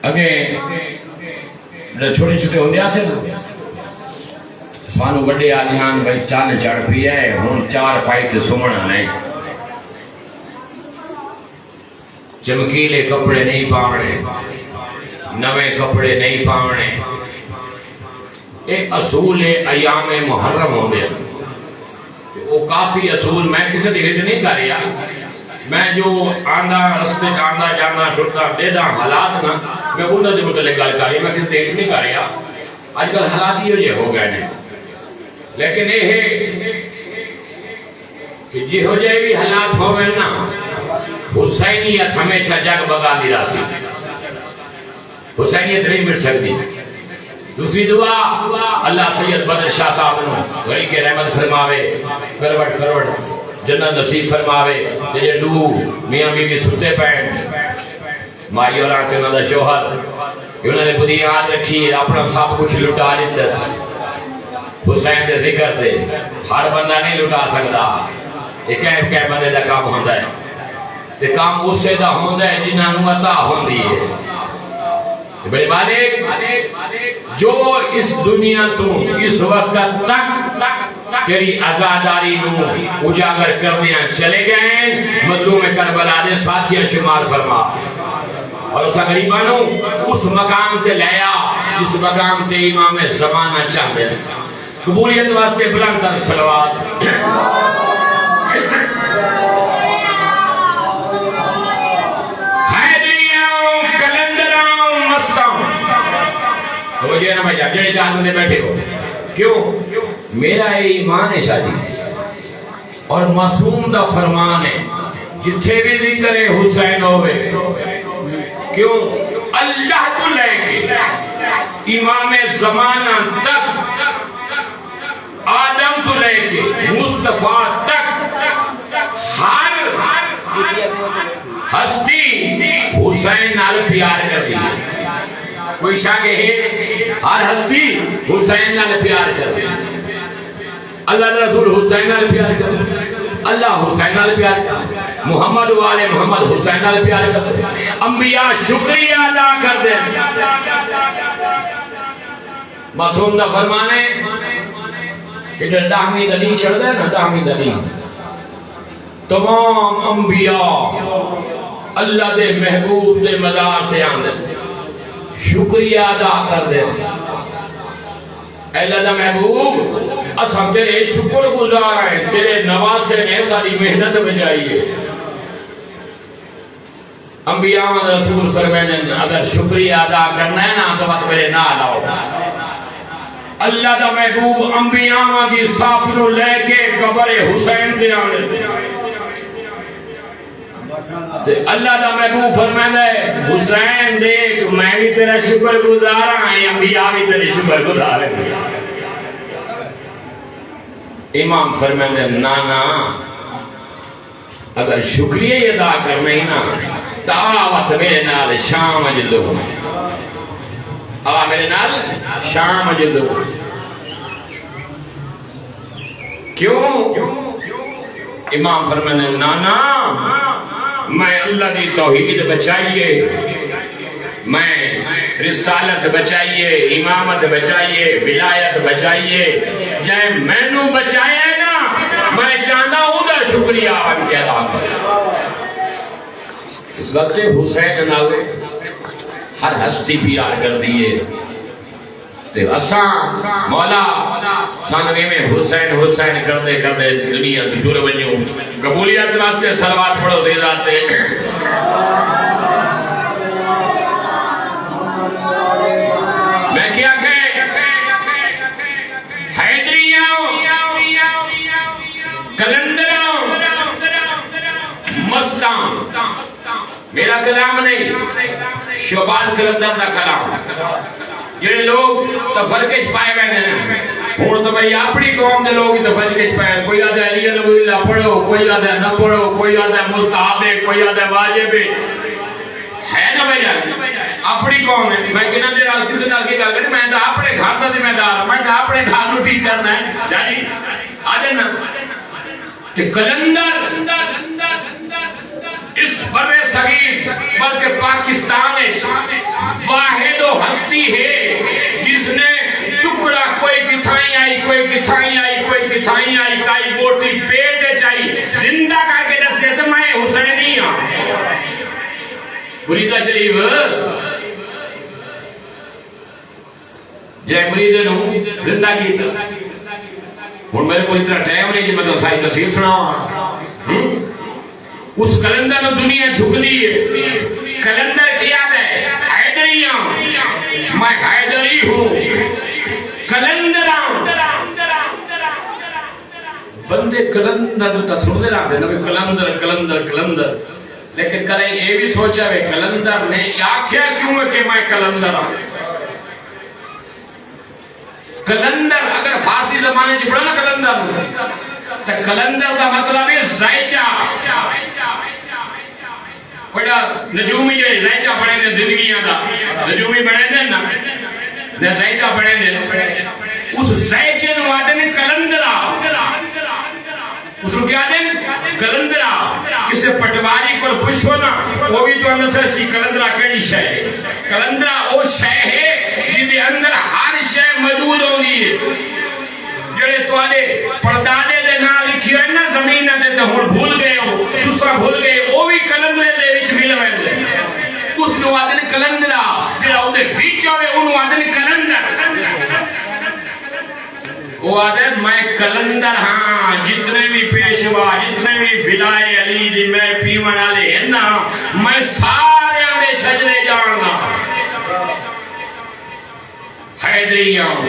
اگے چھوٹے چھوٹے ہوندے آسے نا سانو بڑے آدھیان بھائی چان چڑھ پی ہے ہوں چار پائی تے سمنا نہیں چمکیلے کپڑے نہیں پاونے نوے کپڑے نہیں پاونے ایک اصول ایام محرم ہوندے وہ کافی اصول میں کسی دی ہٹ نہیں کر رہا میں جو آندھا رستے آندھا جانا ٹوٹا دیدہ حالات نا میں انہوں نے متعلق گل کر رہی میں کسی دی ہٹ نہیں کر رہا آج کل حالات یہ ہو گئے ہیں لیکن یہ ہے کہ جی ہو جائے بھی حالات ہوئے نا حسینیت ہمیشہ جگ بگا دی راسی حسینیت نہیں مٹ سکتی دوسری دعا اللہ سید بدر شاہ صاحب نے غریب کے رحمت فرماوے کروٹ کروٹ جنت نصیب فرماوے تیرے لو میاں بیوی ستے پین مائی اور آنکھ انہوں نے شوہر انہوں نے بدھی یاد رکھی اپنا سب کچھ لٹا لیتے حسین دے ذکر دے ہر بندہ نہیں لٹا سکتا ایک ہے بندے دا کام ہوندہ ہے تے کام اس سے دا ہوندہ ہے جنہاں نوتا ہوندی ہے بڑے مالک جو اس دنیا تو اس وقت تک تیری عزاداری نو اجاگر کرنے چلے گئے مظلوم کربلا دے ساتھیاں شمار فرما اور اسا غریبانوں اس مقام تے لیا جس مقام تے امام زمانہ چاہتے قبولیت واسطے بلند تر صلوات تو یہ نا بھائی جڑے چار بندے بیٹھے ہو کیوں میرا ایمان ہے شادی اور معصوم دا فرمان ہے جتھے بھی ذکر حسین ہوئے کیوں اللہ تو لے کے امام زمانہ تک آدم تو لے کے مصطفیٰ تک ہر ہستی حسین نال پیار کر دی کوئی شاگے ہے ہر ہستی حسین نال پیار کر دی اللہ رسول حسین نال پیار کر دی اللہ حسین نال پیار کر دی محمد والے محمد حسین نال پیار کر دی انبیاء شکریہ ادا کر دیں معصوم دا فرمانے کہ جو داہمی دلیل چھڑ دے نا داہمی دلیل تمام انبیاء اللہ دے محبوب دے مدار دے آن دے شکریہ ادا کر دے اے اللہ دا محبوب اساں تیرے شکر گزار ہیں تیرے نواسے نے ساری محنت بجائی ہے انبیاء و رسول فرمائیں اگر شکریہ ادا کرنا ہے نا تو بات میرے نال آؤ اللہ دا محبوب انبیاء کی صاف نو لے کے قبر حسین دے آنے اللہ دا محبوب فرمائے حسین دیکھ میں بھی تیرا شکر گزارا ہیں انبیاء بھی تیرے شکر گزارے امام فرمائے نانا اگر شکریہ ادا کرنا ہی نا تاوت میرے نال شام جلو میرے نال شام جلو کیوں امام فرمائے نانا میں اللہ دی توحید بچائیے میں رسالت بچائیے امامت بچائیے ولایت بچائیے جائے میں نو بچائے نا میں چاہتا ہوں دا شکریہ ان کے ادا اس وقت حسین نالے ہر ہستی پیار کر دیئے اساں مولا سانوی میں حسین حسین کرتے کرتے دنیا دور بنیوں قبولیت واسطے صلوات پڑھو دے جاتے میں کیا کہ حیدریوں کلندروں مستاں میرا کلام نہیں شعبان کلندر دا کلام جڑے لوگ تفرقش پائے گئے ہیں ہوں تو بھئی اپنی قوم دے لوگ تفرقش پائے کوئی آدھا علیہ نبی اللہ پڑھو کوئی آدھا نہ پڑھو کوئی آدھا مستحب ہے کوئی آدھا واجب ہے نا بھئی اپنی قوم ہے میں کہنا دے رہا کسی نال کی گل کریں میں تو اپنے گھر دا ذمہ دار میں تو اپنے گھر نو ٹھیک کرنا ہے چاہیے آدھے نا کہ کلندر اس بڑے صغیر بلکہ پاکستان ہے غریب جے مریض نو زندہ کیتا ہن میرے کو اتنا ٹائم نہیں کہ میں تو ساری تفسیر سناواں اس کلندر نو دنیا جھک دی ہے کلندر کیا ہے حیدری ہوں میں حیدری ہوں کلندر ہوں بندے کلندر تا سن دے رہا ہے کلندر کلندر کلندر لیکن کریں یہ بھی سوچا ہے کلندر نے آکھیا کیوں ہے کہ میں کلندر ہوں کلندر اگر فارسی زمانے چ پڑھا نا کلندر تو کلندر کا مطلب ہے زائچہ پڑھا نجومی جو زائچہ پڑھے نے زندگیاں دا نجومی پڑھے نے نا زائچہ پڑھے نے اس زائچے نو آدھے نے کلندرہ اس کو کیا دیں کلندرہ کسے پٹواری کو پوچھو نا وہ بھی تو اندر سے سی کلندرہ کیڑی شے کلندرہ وہ شے ہے جی اندر ہر شے موجود ہوندی ہے جڑے تواڈے پردادے دے نال لکھی ہے نا زمین تے تے ہن بھول گئے ہو تساں بھول گئے وہ بھی کلندرے دے وچ مل ویندے اس نو آدھے کلندرہ جڑا اون دے وچ ہوے اونوں آدھے کلندر وہ آدھے میں کلندر ہاں جتنے بھی پیشوا جتنے بھی فدائے علی دی میں پیون والے ہیں نا میں سارے میں شجرے جاننا حیدری ہوں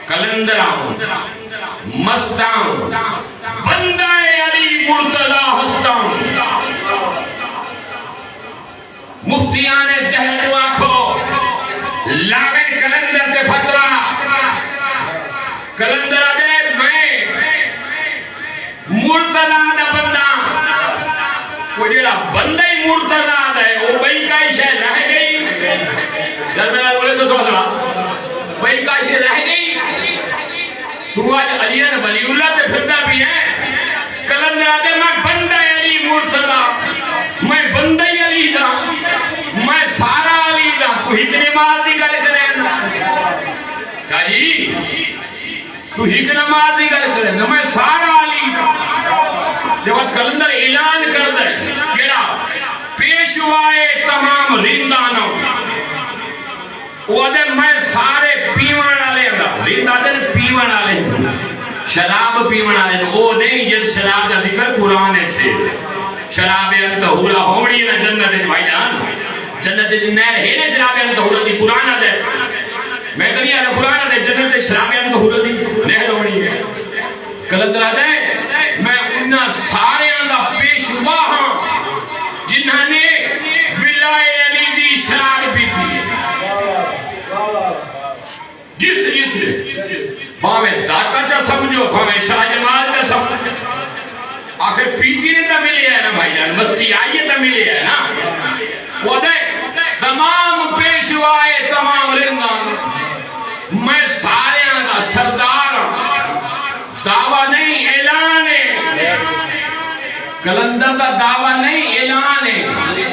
کلندر ہوں مستہ ہوں بندہ علی مرتضی ہستا ہوں مفتیان دہر کو آکھو لاوے کلندر دے فتوہ کلندر آدھے میں مرتضی دا بندہ وہ جڑا بندہ ہی مرتضی دا ہے وہ بھئی کا شے رہ گئی جب میں نے بولے تو تھوڑا سنا بھئی کا شے رہ گئی تو آج علیان ولی اللہ تے پھردا بھی ہے کلندر آدھے میں بندہ علی مرتضی میں بندہ علی دا میں سارا علی دا تو ہی نماز دی گل کریں کیا جی تو ہی نماز دی گل کریں میں سارا علی دا جب کلندر اعلان کر دے کیڑا پیشوائے تمام رندانوں وہ دے میں سارے پیوان والے دا رندہ دے پیوان والے شراب پیوان والے وہ نہیں جن شراب دا ذکر قرآن سے شراب انتہورا ہوڑی نا جنت بھائی جان جنت نہر ہے نا شراب انتہورا دی قرآن دے میں تو نہیں آدھا قرآن دے جنت شراب انتہورا دی نہر ہوڑی ہے کلندر آدھے میں انہاں سارے آندھا پیشوا ہاں جنہاں نے ولائے علی دی شراب پی تھی جس بھاویں داتا چا سمجھو بھاویں شاہ جمال چا سمجھو آخر پیتی نے تا ملے ہے نا بھائی جان مستی آئیے تا ملے ہے نا وہ دے تمام پیشوائے تمام رندان میں سارے آنگا سردار دعویٰ نہیں اعلان ہے کلندر دا دعویٰ نہیں اعلان ہے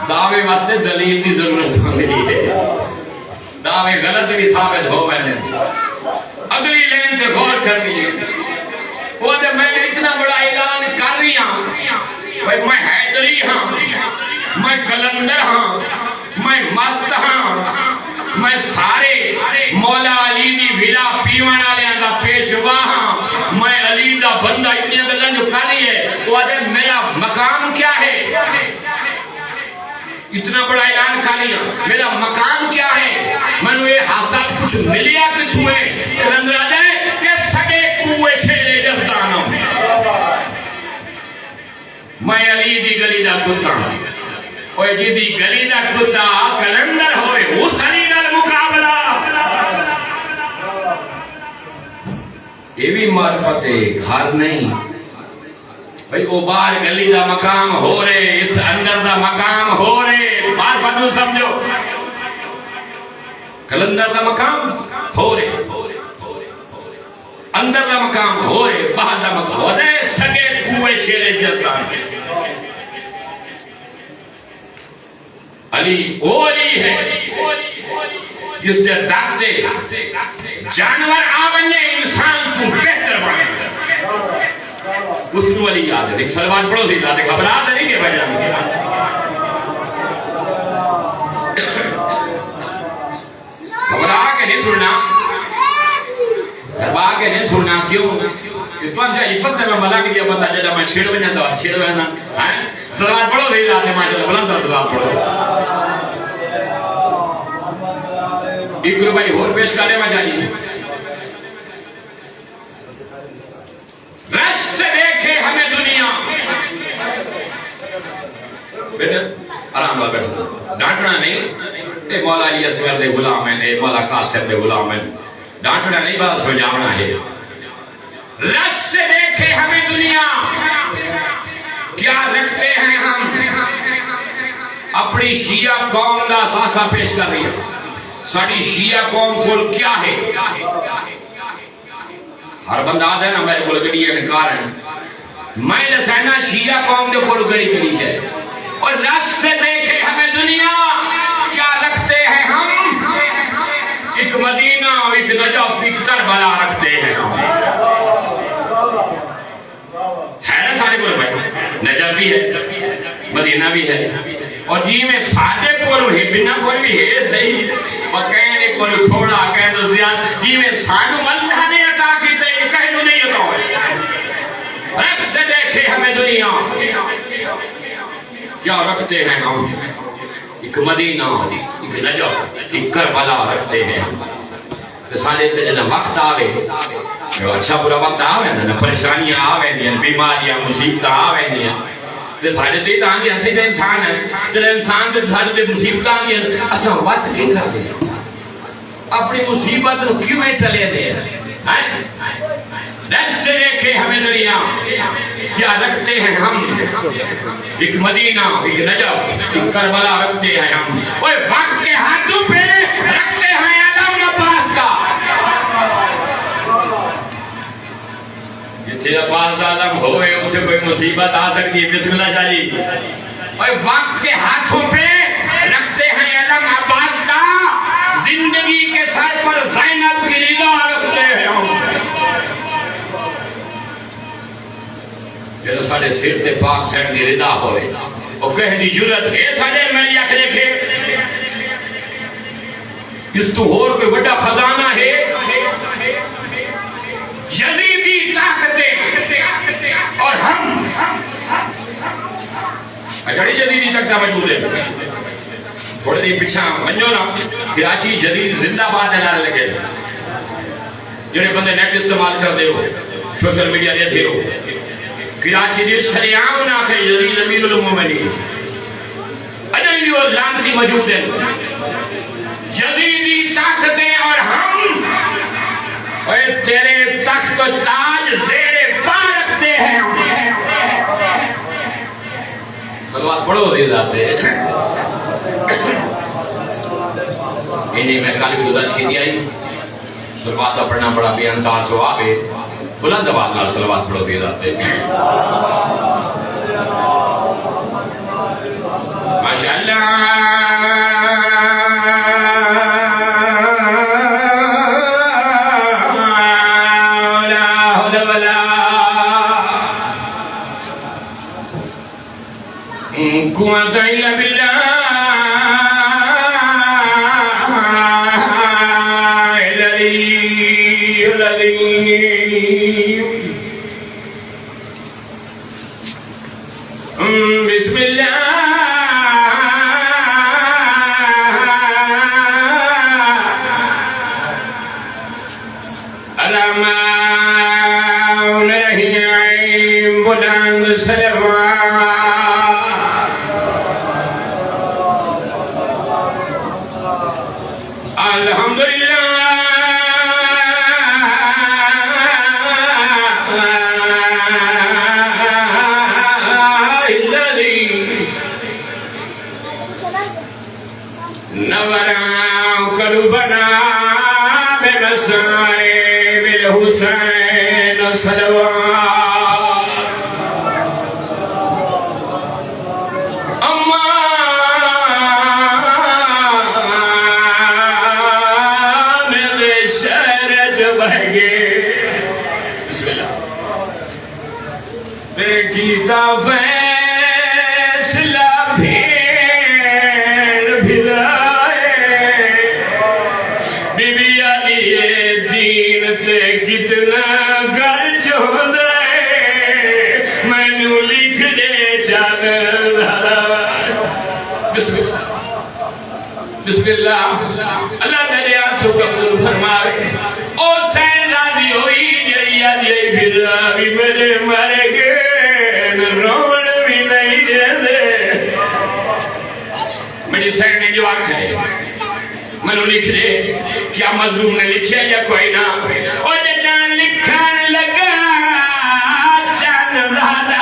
دعوے واسطے دلیل دی ضرورت ہوندی ہے دعوے غلط بھی ثابت ہو میں اگلی لین تے غور کرنی ہے وہ دے میں اتنا بڑا اعلان کر رہی ہوں بھئی میں حیدری ہاں میں کلندر ہاں میں مست ہاں میں سارے مولا علی دی ولا پیوان والے دا پیشوا ہاں میں علی دا بندہ اتنی گلاں جو کر رہی ہے وہ دے میرا مقام کیا ہے اتنا بڑا اعلان کر رہی ہوں میرا مقام کیا ہے میں نے یہ حاصل کچھ ملیا کہ تمہیں کلندر آدھے کہ سگے کوئے شیر جزدانوں میں علی دی گلی دا کتا اوہ جی دی گلی دا کتا کلندر ہوئے اس علی دا مقابلہ یہ بھی معرفت ہے گھر نہیں بھئی او بار گلی دا مقام ہو رہے اس اندر دا مقام ہو رہے معرفت نو سمجھو کلندر دا مقام ہو رہے اندر دا مقام ہو رہے باہر دا مقام ہو رہے سگے کوئے شیر جزدان علی وہ علی ہے جس دے داکتے جانور آونے انسان کو بہتر بنے اس کو علی یاد ہے ایک سلوات پڑھو سی یاد ہے گھبرات نہیں کہ بھائی جان کیوں تمہیں چاہیے پتھر میں ملنگ دیا بندہ جڑا میں چھڑ بنا تو چھڑ بنا ہیں صلوات پڑھو صحیح ذات ہے ماشاءاللہ بلند تر صلوات پڑھو ایک روپے اور پیش کرنے میں چاہیے رش سے دیکھے ہمیں دنیا بیٹا آرام بار بیٹھو ڈانٹنا نہیں اے مولا علی اصغر دے غلام ہیں اے مولا قاسم دے غلام ہیں ڈانٹنا نہیں بات سمجھاونا ہے رش سے دیکھے ہمیں دنیا کیا رکھتے ہیں ہم اپنی شیعہ قوم دا اثاثہ پیش کر رہی ہے ساری شیعہ قوم کو کیا ہے ہر بندہ آتا ہے نا میرے کو گڑی انکار ہے میں دسائنا شیعہ قوم دے کو گڑی گڑی ہے اور رش سے دیکھے ہمیں دنیا کیا رکھتے ہیں ہم ایک مدینہ اور ایک نجف ایک کربلا رکھتے ہیں ہم ہے نا سارے کو بھائی نجف بھی ہے مدینہ بھی ہے اور جی میں سادے کو ہے بنا کوئی بھی ہے صحیح اور کہنے کو تھوڑا کہنے تو زیادہ جی میں سانو اللہ نے عطا کی تے کہنو نہیں عطا ہے رکھ سے دیکھے ہمیں دنیا کیا رکھتے ہیں ہم ایک مدینہ ایک نجف ایک کربلا رکھتے ہیں سالے تے جنا وقت آوے اچھا برا وقت آوے نا پریشانیاں آوے نہیں بیماریاں مصیبتیں آوے نہیں تے ساڈے تے تاں جی اسی تے انسان ہے جڑا انسان تے ساڈے تے مصیبتاں آندیاں اساں وقت کی کردے ہیں اپنی مصیبت نو کیویں ٹلے دے ہیں رشت دیکھے ہمیں دنیا کیا رکھتے ہیں ہم ایک مدینہ ایک نجف ایک کربلا رکھتے ہیں ہم اوے وقت کے ہاتھوں پہ رکھتے ہیں علم عباس کا جتھے عباس عالم ہوئے اسے کوئی مصیبت آ سکتی ہے بسم اللہ شاہی اوے وقت کے ہاتھوں پہ رکھتے ہیں علم عباس کا زندگی کے سر پر زینب کی رضا رکھتے ہیں ہم جب ساڑھے سر تے پاک سین دی رضا ہوئے اور کہنی جرت ہے ساڑھے میری آنکھ دیکھے اس تو اور کوئی بڑا خزانہ ہے یزیدی طاقتیں اور ہم اچھاڑی جدیدی طاقتہ موجود ہے تھوڑے دی پچھا منجو نا کراچی جدید زندہ باد ہے لگے جنہیں بندے نیٹ استعمال کر دے ہو سوشل میڈیا دے دے ہو کراچی دی شریعام نہ کہ جدید امیر المومنین اجنبی اور لانتی موجود ہیں جدیدی طاقتیں اور ہم اے تیرے تخت و تاج زیر پا رکھتے ہیں صلوات پڑھو دے جاتے ہیں انہیں میں کل بھی گزارش کی دیا صلوات پڑھنا بڑا بھی انتہا ثواب ہے بلند آواز نال صلوات پڑھو دے جاتے ہیں ماشاءاللہ قوت الا باللہ العلی العظیم بسم اللہ الرحمن الرحیم بلند صلوات حسین صلوات امان دے شہر بہگے بسم اللہ بے گیتا فیصلہ بھیڑ بھلائے بی بی علی دین تے کتنا بسم اللہ اللہ تعالی آنسو قبول فرماوے او سین راضی ہوئی جڑی آدھی پھر بھی میرے مرے گے روڑ بھی نہیں دے دے میری سین نے جو آنکھ ہے منو لکھ دے کیا مظلوم نے لکھیا یا کوئی نہ او جنان لکھان لگا چاند زادہ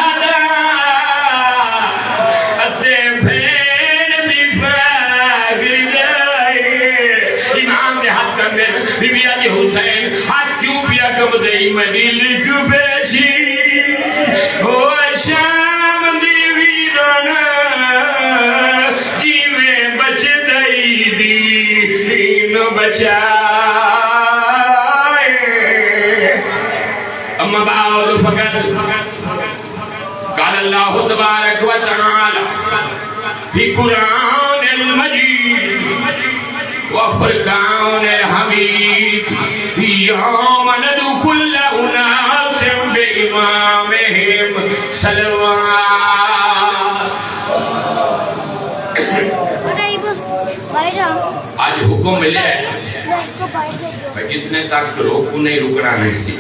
بی بی آدھی حسین ہاتھ کیوں پیا کم دئی منی لکھ بیشی ہو شام دی ویرانا کی میں بچ دئی دین بچائے اما بعد فقط قال اللہ تبارک و تعالی فی قرآن المجید وفرقان الحمید یوم ندعو کل اناس بامامہم صلوات آج حکم ملے ہے جتنے تک روکو نہیں رکنا نہیں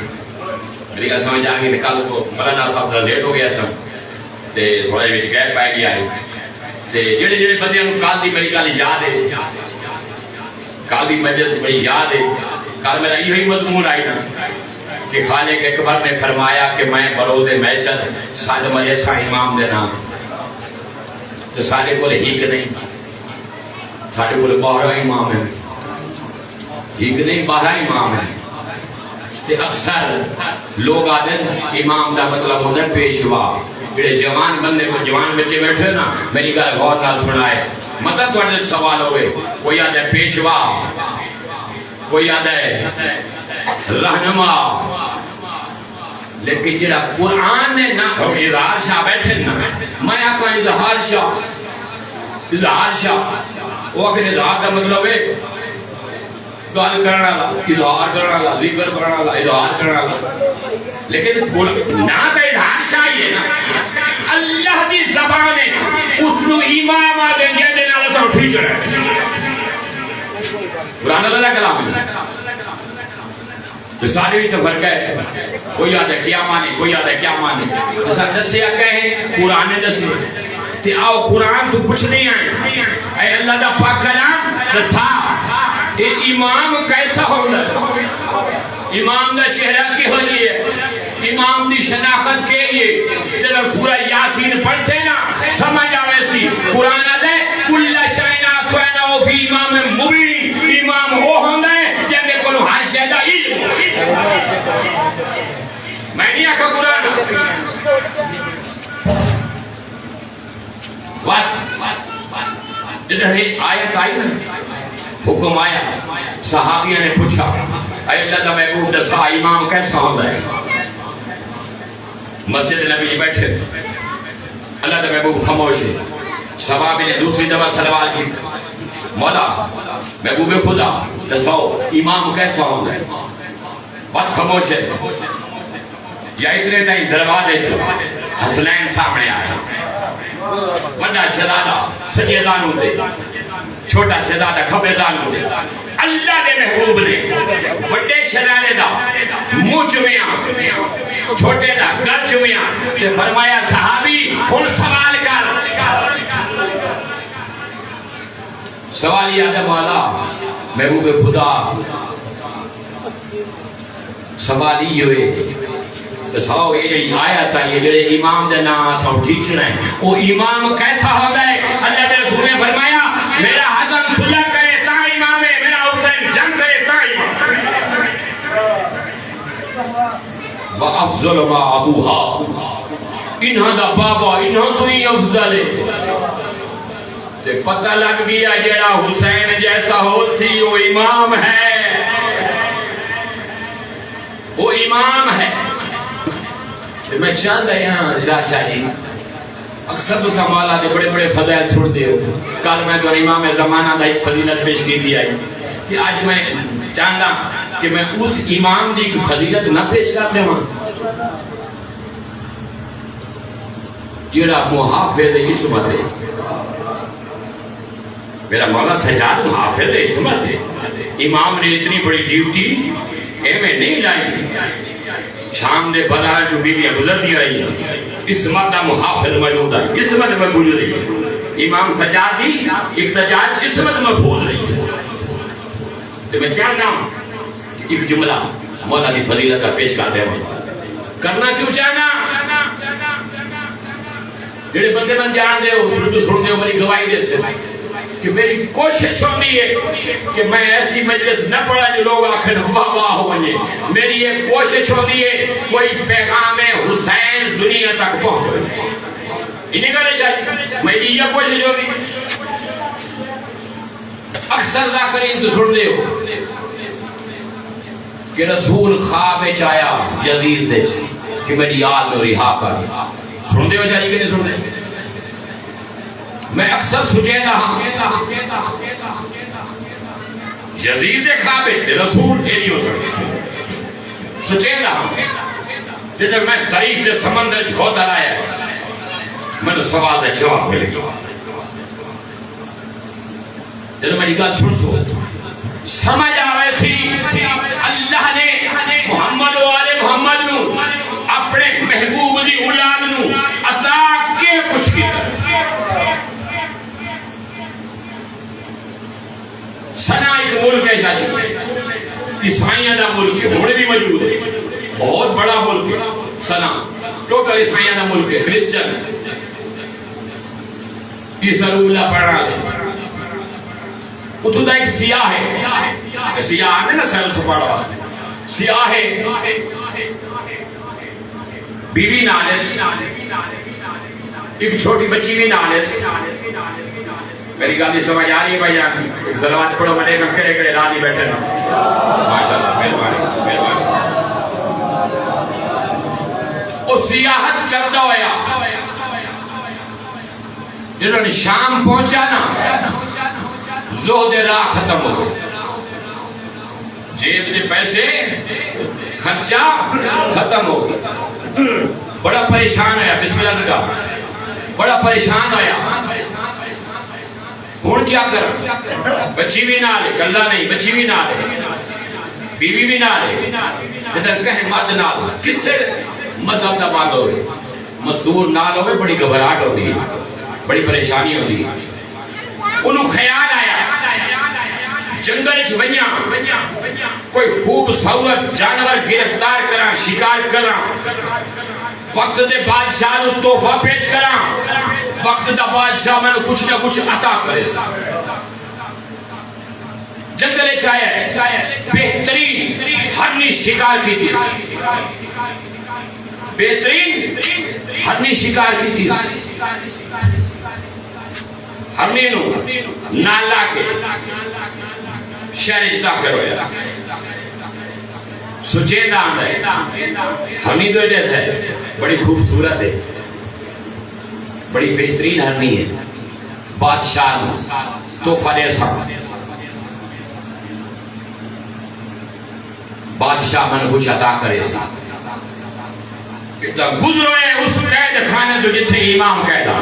میری کا سمجھ آگے نکالو تو مولانا صاحب دا لیٹ ہو گیا سب تے تھوڑا جی وچ گئے پائے گیا ہے تے جڑے جڑے بندے نوں کال دی میری گل یاد ہے کال دی مجلس بڑی یاد ہے کال میرا یہی مضمون آئی نا کہ خالق اکبر نے فرمایا کہ میں بروز محشر ساڈ مجلساں امام دے نام تو سارے کول ہیک نہیں ساڈے کول 12 امام ہیں ہیک نہیں 12 امام ہیں تے اکثر لوگ آتے ہیں امام دا مطلب ہوتا ہے پیشوا جڑے جوان بندے کو جوان بچے بیٹھے نا میری گل غور نال سنائے مطلب تھوڑے سوال ہوئے کوئی یاد ہے پیشوا کوئی یاد ہے رہنما لیکن جڑا قرآن نے نہ اظہار شاہ بیٹھے نا میں آپ کا اظہار شاہ وہ اگر اظہار کا مطلب ہے گل کرنا اظہار کرنا ذکر کرنا اظہار کرنا لیکن نہ کا اظہار شاہ ہے نا اللہ دی زبان ہے اس نو امام آدھے گیا دینا اللہ سا اٹھی چڑھا ہے قرآن اللہ کلام ہے سارے بھی تو فرق ہے کوئی یاد ہے کیا مانے کوئی یاد ہے کیا مانے ایسا نسیہ کہیں قرآن نسیہ تے آؤ قرآن تو کچھ نہیں آئے اے اللہ دا پاک کلام نسا اے امام کیسا ہونا امام دا چہرہ کی ہو لیے امام دی شناخت کے لیے جب سورہ یاسین پڑھ سے نا سمجھ آوے سی قرآن آدھے کل شائنا سوینا فی امام مبین امام وہ ہوندہ ہے جب کہ کلو ہر شہدہ علم میں نہیں آکھا قرآن جب آیت آئی نا حکم آیا صحابیہ نے پوچھا اے اللہ دا محبوب دسا امام کیسا ہوندہ ہے مسجد نبی بیٹھے اللہ دا محبوب خاموش ہے صحابی نے دوسری دفعہ سوال کی مولا محبوب خدا دساؤ امام کیسا ہوندہ ہے بات خاموش ہے یا اتنے تائیں دروازے جو حسنین سامنے آئے بڑا شہزادہ سجے زانوں دے چھوٹا شہزادہ کھبے زانوں دے اللہ دے محبوب نے بڑے شہزادے دا منہ چمیاں چھوٹے دا گر چمیاں تے فرمایا صحابی ہن سوال کر سوال یاد ہے مولا محبوب خدا سوال ہی ہوئے ساؤ یہ جڑی آیت ہے یہ جڑے امام دے نام ساؤ ٹھیچنا ہے وہ امام کیسا ہوگا ہے اللہ کے رسول نے فرمایا میرا حسن صلح کرے تا امام ہے میرا حسین جنگ کرے تا امام وَأَفْضَلُ مَا أَبُوهَا انہاں دا بابا انہاں تو ہی افضل ہے تے پتہ لگ گیا جڑا حسین جیسا ہو سی وہ امام ہے وہ امام ہے میں چاہتا ہے یہاں ذات شاہی اکثر تو سمالا دے بڑے بڑے فضائل چھوڑ دے ہو کل میں تو امام زمانہ دا ایک فضیلت پیش کی دی آئی کہ آج میں چاہتا کہ میں اس امام دی کی فضیلت نہ پیش کرتے ہوں جڑا محافظ عصمت ہے میرا مولا سجاد حافظ عصمت ہے. امام نے اتنی بڑی ڈیوٹی ایویں نہیں لائی. شام دے بازار جو بیویاں گزر دی رہی ہیں عصمت دا محافظ موجود ہے, عصمت میں گزری ہے. امام سجاد دی احتجاج عصمت محفوظ رہی ہے. تو میں چاہنا ایک جملہ مولا کی فضیلت کا پیش کر دے کرنا کیوں چاہنا جڑے بندے من جان دے ہو تو سن دے ہو میری گواہی دے سے کہ میری کوشش ہوتی ہے کہ میں ایسی مجلس نہ پڑھا جو لوگ آخر واہ واہ ہو بنے. میری یہ کوشش ہوتی ہے کوئی پیغام حسین دنیا تک پہنچے. انہیں کرنے چاہیے میری یہ کوشش ہوتی. اکثر ذاکرین تو سن دے ہو کہ رسول خواب چایا یزید دے کہ میری آل میں رہا کر. سن دے ہو چاہیے کہ نہیں سن دے. میں اکثر سوچے رہا یزید خواب رسول یہ نہیں ہو سکتے. سوچے رہا جب میں تاریخ دے سمندر ہوتا رہا میں نے سوال دا جواب ملے گا. جب میری گل سن سو سمجھ آوے تھی اللہ نے محمد و آل محمد نو اپنے محبوب دی اولاد نو عطا کے کچھ کیا. سنا ایک ملک ہے شاید عیسائیاں دا ملک ہے, ہونے بھی موجود ہے, بہت بڑا ملک ہے. سنا ٹوٹل عیسائیاں دا ملک ہے, کرسچن عیسیٰ اللہ پڑھنا لے. اتھو دا ایک سیاہ ہے, سیاہ آنے نا سیر سپاڑا سیاہ ہے, بیوی نالس, ایک چھوٹی بچی بھی نالس. میری گالی سمجھ آ رہی ہے بھائی جان؟ صلوات پڑھو ملے میں کڑے کڑے راضی بیٹھے نا. ماشاءاللہ مہربانی مہربانی. وہ سیاحت کرتا ہویا جنہوں نے شام پہنچا نا زہد راہ ختم ہو گئے, جیب دے پیسے خرچہ ختم ہو گیا. بڑا پریشان ہویا, بسم اللہ سے کہا بڑا پریشان ہویا. کون کیا کر بچی بھی نہ لے, کلہ نہیں بچی بھی نہ لے, بیوی بھی نہ لے, جنہاں کہیں مد نہ لے. کس سے مذہب دا ماد ہو رہے مزدور نہ لو, بڑی گھبراہٹ ہو رہی ہے, بڑی پریشانی ہو رہی ہے. انہوں خیال آیا جنگل چوئیاں کوئی خوبصورت جانور گرفتار کرا, شکار کرا, وقت دے بادشاہ نو تحفہ پیش کرا, وقت دا بادشاہ میں کچھ نہ کچھ عطا کرے سا. جنگل چاہے بہترین ہرنی شکار کی تھی, بہترین ہرنی شکار کی تھی. ہرنی نو نالا کے شہر داخل ہویا. سچید آن ہے ہرنی تو ایڈیت ہے, بڑی خوبصورت ہے, بڑی بہترین ہرنی ہے. بادشاہ تحفہ دے سا, بادشاہ من کچھ عطا کرے سا. گزرو ہے اس قید خانے تو جتھے امام قیدہ.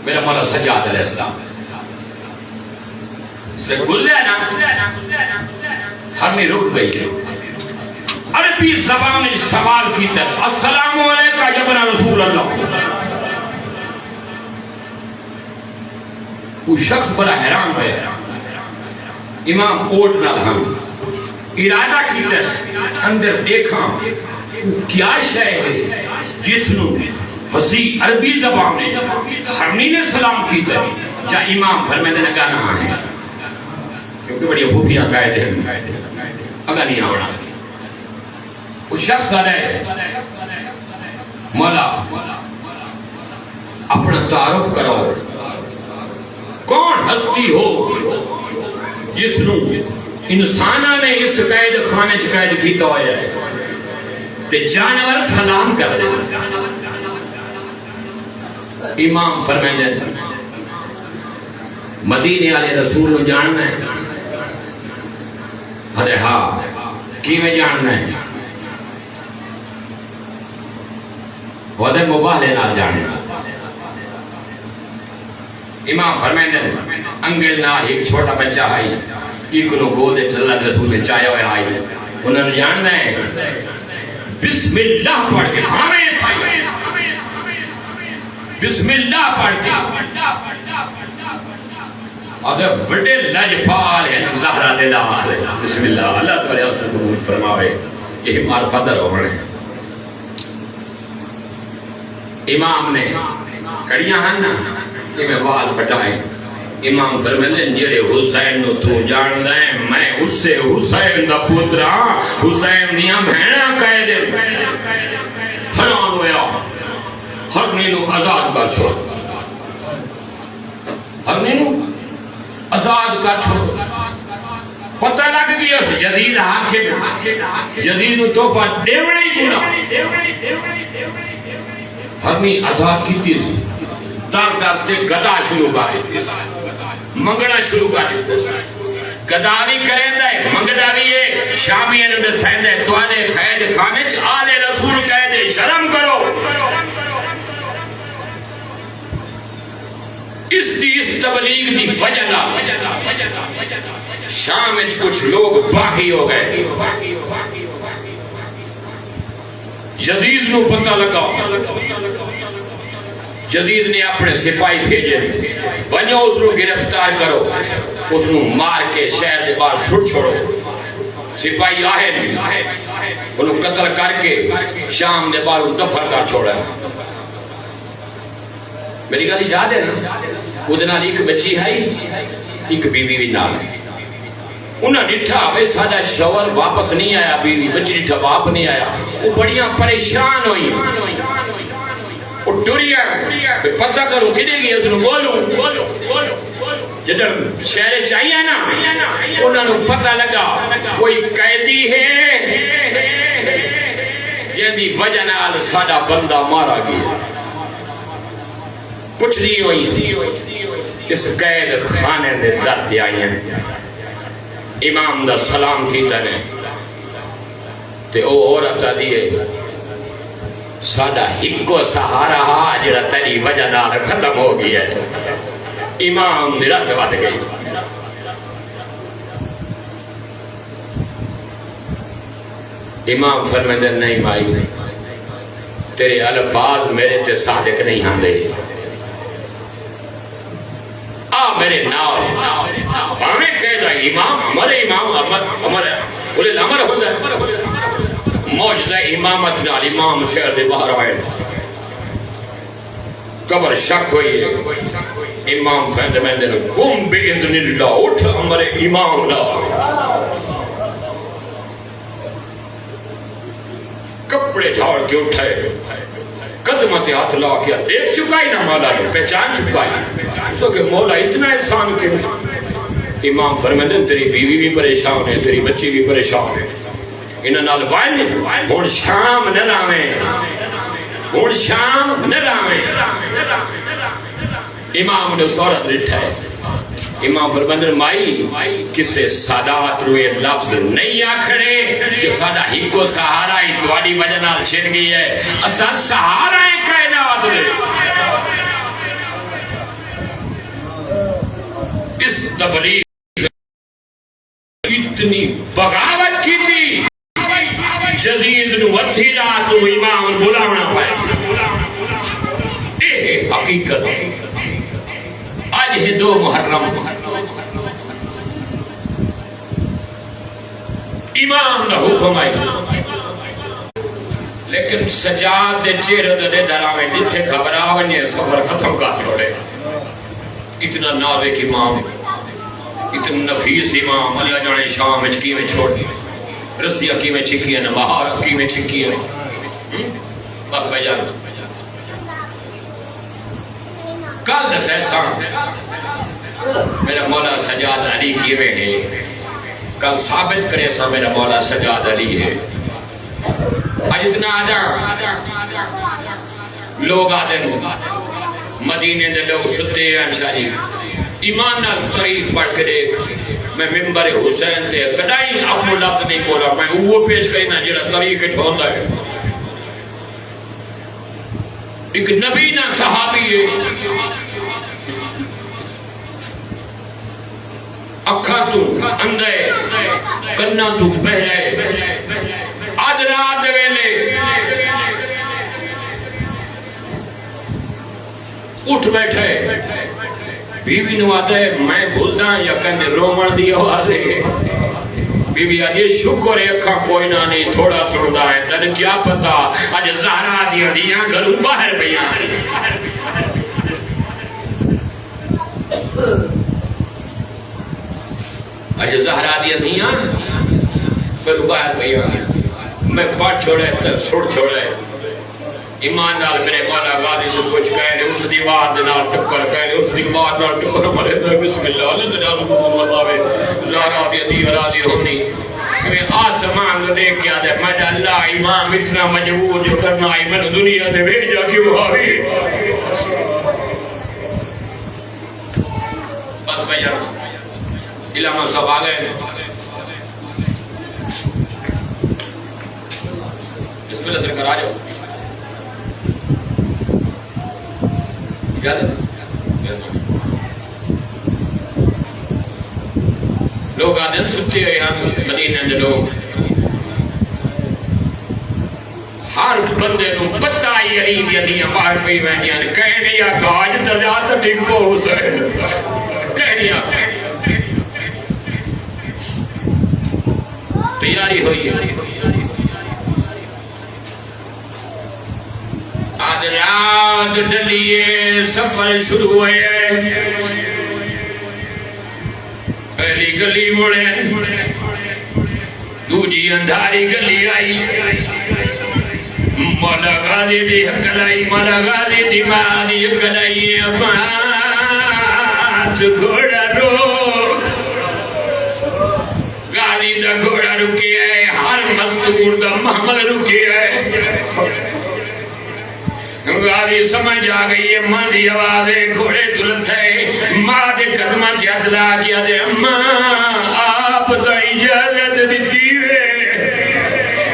میرا مولا سجاد علیہ السلام سے گزرے نا, ہرنی رک گئی. عربی زبان نے سوال کی تھا, السلام علیکہ جبنا رسول اللہ. وہ شخص بڑا حیران ہویا. امام اوٹ نہ رہا, ارادہ کی تھا اندر دیکھا کیا شے ہے جس نو فصیح عربی زبان نے ہرنی نے سلام کی تھا. جا امام فرمیدے لگا نہ ہے کیونکہ بڑی خوفیہ قائد ہے, اگا نہیں آوڑا. وہ شخص آئے مولا اپنا تعارف کرو, کون ہستی ہو جس نو انسانہ نے اس قید خانے چ قید کیتا ہوا ہے تے جانور سلام کر دے. امام فرمائے مدینے والے رسول نو جاننا ہے؟ ارے ہاں, کی میں جاننا ہے؟ وہدے مبالے نہ جاننا. امام فرمائیں انگل نال ایک چھوٹا بچہ آئی ایک نو گودے چل اللہ رسول میں چاہے ہوئے آئی انہوں نے جاننا ہے بسم اللہ پڑھ کے ہمیشہ بسم اللہ پڑھ کے اگر وڈے لجپال ہیں زہرہ دے لال ہے بسم اللہ اللہ تعالیٰ سے قبول فرماوے یہ معرفت روڑے امام نے کڑیاں ہیں نا یہ میں وال پٹائیں امام فرمائے جڑے حسین نو تو جان دیں میں اس سے حسین دا پوترا حسین دیاں بہناں کہہ دے حیران ہویا ہرنی نو آزاد کر چھوڑ ہرنی نو آزاد کر چھوڑ پتہ لگ گیا اس جدید حاکم جدید نو تحفہ دیونے ہی گنا ہرنی آزاد کی تیز در در تے گدا شروع کر دیتے منگنا شروع کر دیتے گداوی کریں دے منگدا بھی ہے شامی انہوں نے سہن دے توانے خید خانے چ آل رسول کہہ دے شرم کرو اس تبلیغ دی وجہ شام میں کچھ لوگ باقی ہو گئے یزید نو پتہ لگا یزید نے اپنے سپاہی بھیجے ونجو اس نو گرفتار کرو اس نو مار کے شہر دے باہر چھوڑ چھوڑو سپاہی آئے انہوں قتل کر کے شام دے باہر دفن کر چھوڑا میری گالی یاد ہے نا ادنا ایک بچی ہے ایک بیوی بھی نال ہے انہاں ڈٹھا بھئی سادہ شوہر واپس نہیں آیا بیوی بچی ڈٹھا واپ نہیں آیا وہ بڑیاں پریشان ہوئی وہ ٹوریا پتہ کروں کدے گئی اس نے بولوں جدر شہر چاہیے نا انہوں نے پتہ لگا کوئی قیدی ہے جیدی وجہ نال سادہ بندہ مارا گیا کچھ نہیں ہوئی اس قید خانے دے درد آئی ہیں امام دا سلام کی تنے تے او عورتہ دیئے سادہ ہکو سہارا ہا جڑا تیری وجہ نال ختم ہو گئی ہے امام دی رات بات گئی امام فرمائے نہیں مائی تیرے الفاظ میرے تے صادق نہیں آندے میرے ناؤ ہمیں کہہ دا امام ہمارے امام بولے الامر ہوتا ہے موجزہ امامت نال امام شہر دے باہر آئے قبر شک ہوئی ہے امام فیند میں دے قم بِإِذْنِ اللہ اٹھ ہمارے امام لا کپڑے جھاڑ کے اٹھائے قدمت ہاتھ لا کیا دیکھ چکا ہی نا مولا نے پہچان چکا ہی سو کہ مولا اتنا احسان کے امام فرمائے تیری بیوی بھی پریشان ہے تیری بچی بھی پریشان ہے انہاں نال وائن ہون شام نہ لاویں ہون شام نہ لاویں امام نے صورت لٹھا ہے امام فرمائے مائی کسے سادات روئے لفظ نہیں آکھڑے کہ سادہ ہی کو سہارا ہی توڑی وجہ نال چھن گئی ہے اساں سہارا ہے کائنات دے اس تبلیغ اتنی بغاوت کی تھی یزید نو وتھی رات نو امام بلاونا پائے اے حقیقت آج ہے 2 محرم امام دا حکم آئی لیکن سجاد دے چہرے دے دراویں جتھے گھبراویں سفر ختم کر چھوڑے اتنا نابک امام اتنا نفیس امام اللہ جانے شام میں چکی میں چھوڑ دی رسیہ کی میں چکی ہے مہارہ کی میں چکی ہے بس بھائی جانا کل دسیسان میرا مولا سجاد علی کیوے ہے کل ثابت کرے سا میرا مولا سجاد علی ہے آج اتنا آدھا لوگ آدھے مدینے دے لوگ ستے ہیں انشاری ایمان نال تاریخ پڑھ کے دیکھ میں ممبر حسین تے کدائی اپنو لفظ نہیں بولا میں وہ پیش کری نا جڑا تاریخ ہوتا ہے ایک نبی نہ صحابی ہے اکھا تو اندھے کنا تو بہرے آج رات ویلے اٹھ بیٹھے بیوی نو آدھے میں بھولدا یا کہندے رومن دی آواز ہے بی بی آدھی شکر ہے اکھا کوئی نہ نہیں تھوڑا سندا ہے تن کیا پتا آج زہرا دیاں دیاں گھروں باہر بیاں آج زہرا دیاں دیاں گھروں باہر بیاں میں پڑھ چھوڑے سڑ چھوڑے ایمان نال میرے مولا غازی تو کچھ کہنے اس دیوار نال ٹکر کہنے اس دیوار نال ٹکر مرے تو بسم اللہ اللہ تعالی کو بلاوے زہرا دی راضی ہونی میں آسمان کو دیکھ کے آدھے میں اللہ امام اتنا مجبور جو کرنا آئی میں نے دنیا دے بھیجا کیوں آوی بس بھائی علامہ صاحب آ گئے بسم اللہ سرکار آ جاؤ لوگ آدھے ستے ہوئے ہم مدینہ دے لوگ ہر بندے نو پتہ ہی علی دیاں باہر پئی ویندیاں کہنے یا کاج تجات ٹکو حسین کہنے یا تیاری ہوئی آج رات ڈلیے سفر شروع ہوئے پہلی گلی مڑے دوجی اندھاری گلی آئی مولا غازی دی حکل آئی مولا غازی دی ماں دی حکل آئی عباس گھوڑا روک غازی دا گھوڑا رکی ہے ہر مستور دا محمل رکی ہے غازی سمجھ آ گئی ہے ماں دی آواز گھوڑے تلت ہے ماں دے قدمہ کی اطلاع کیا دے اماں آپ تو اجازت دیتی ہے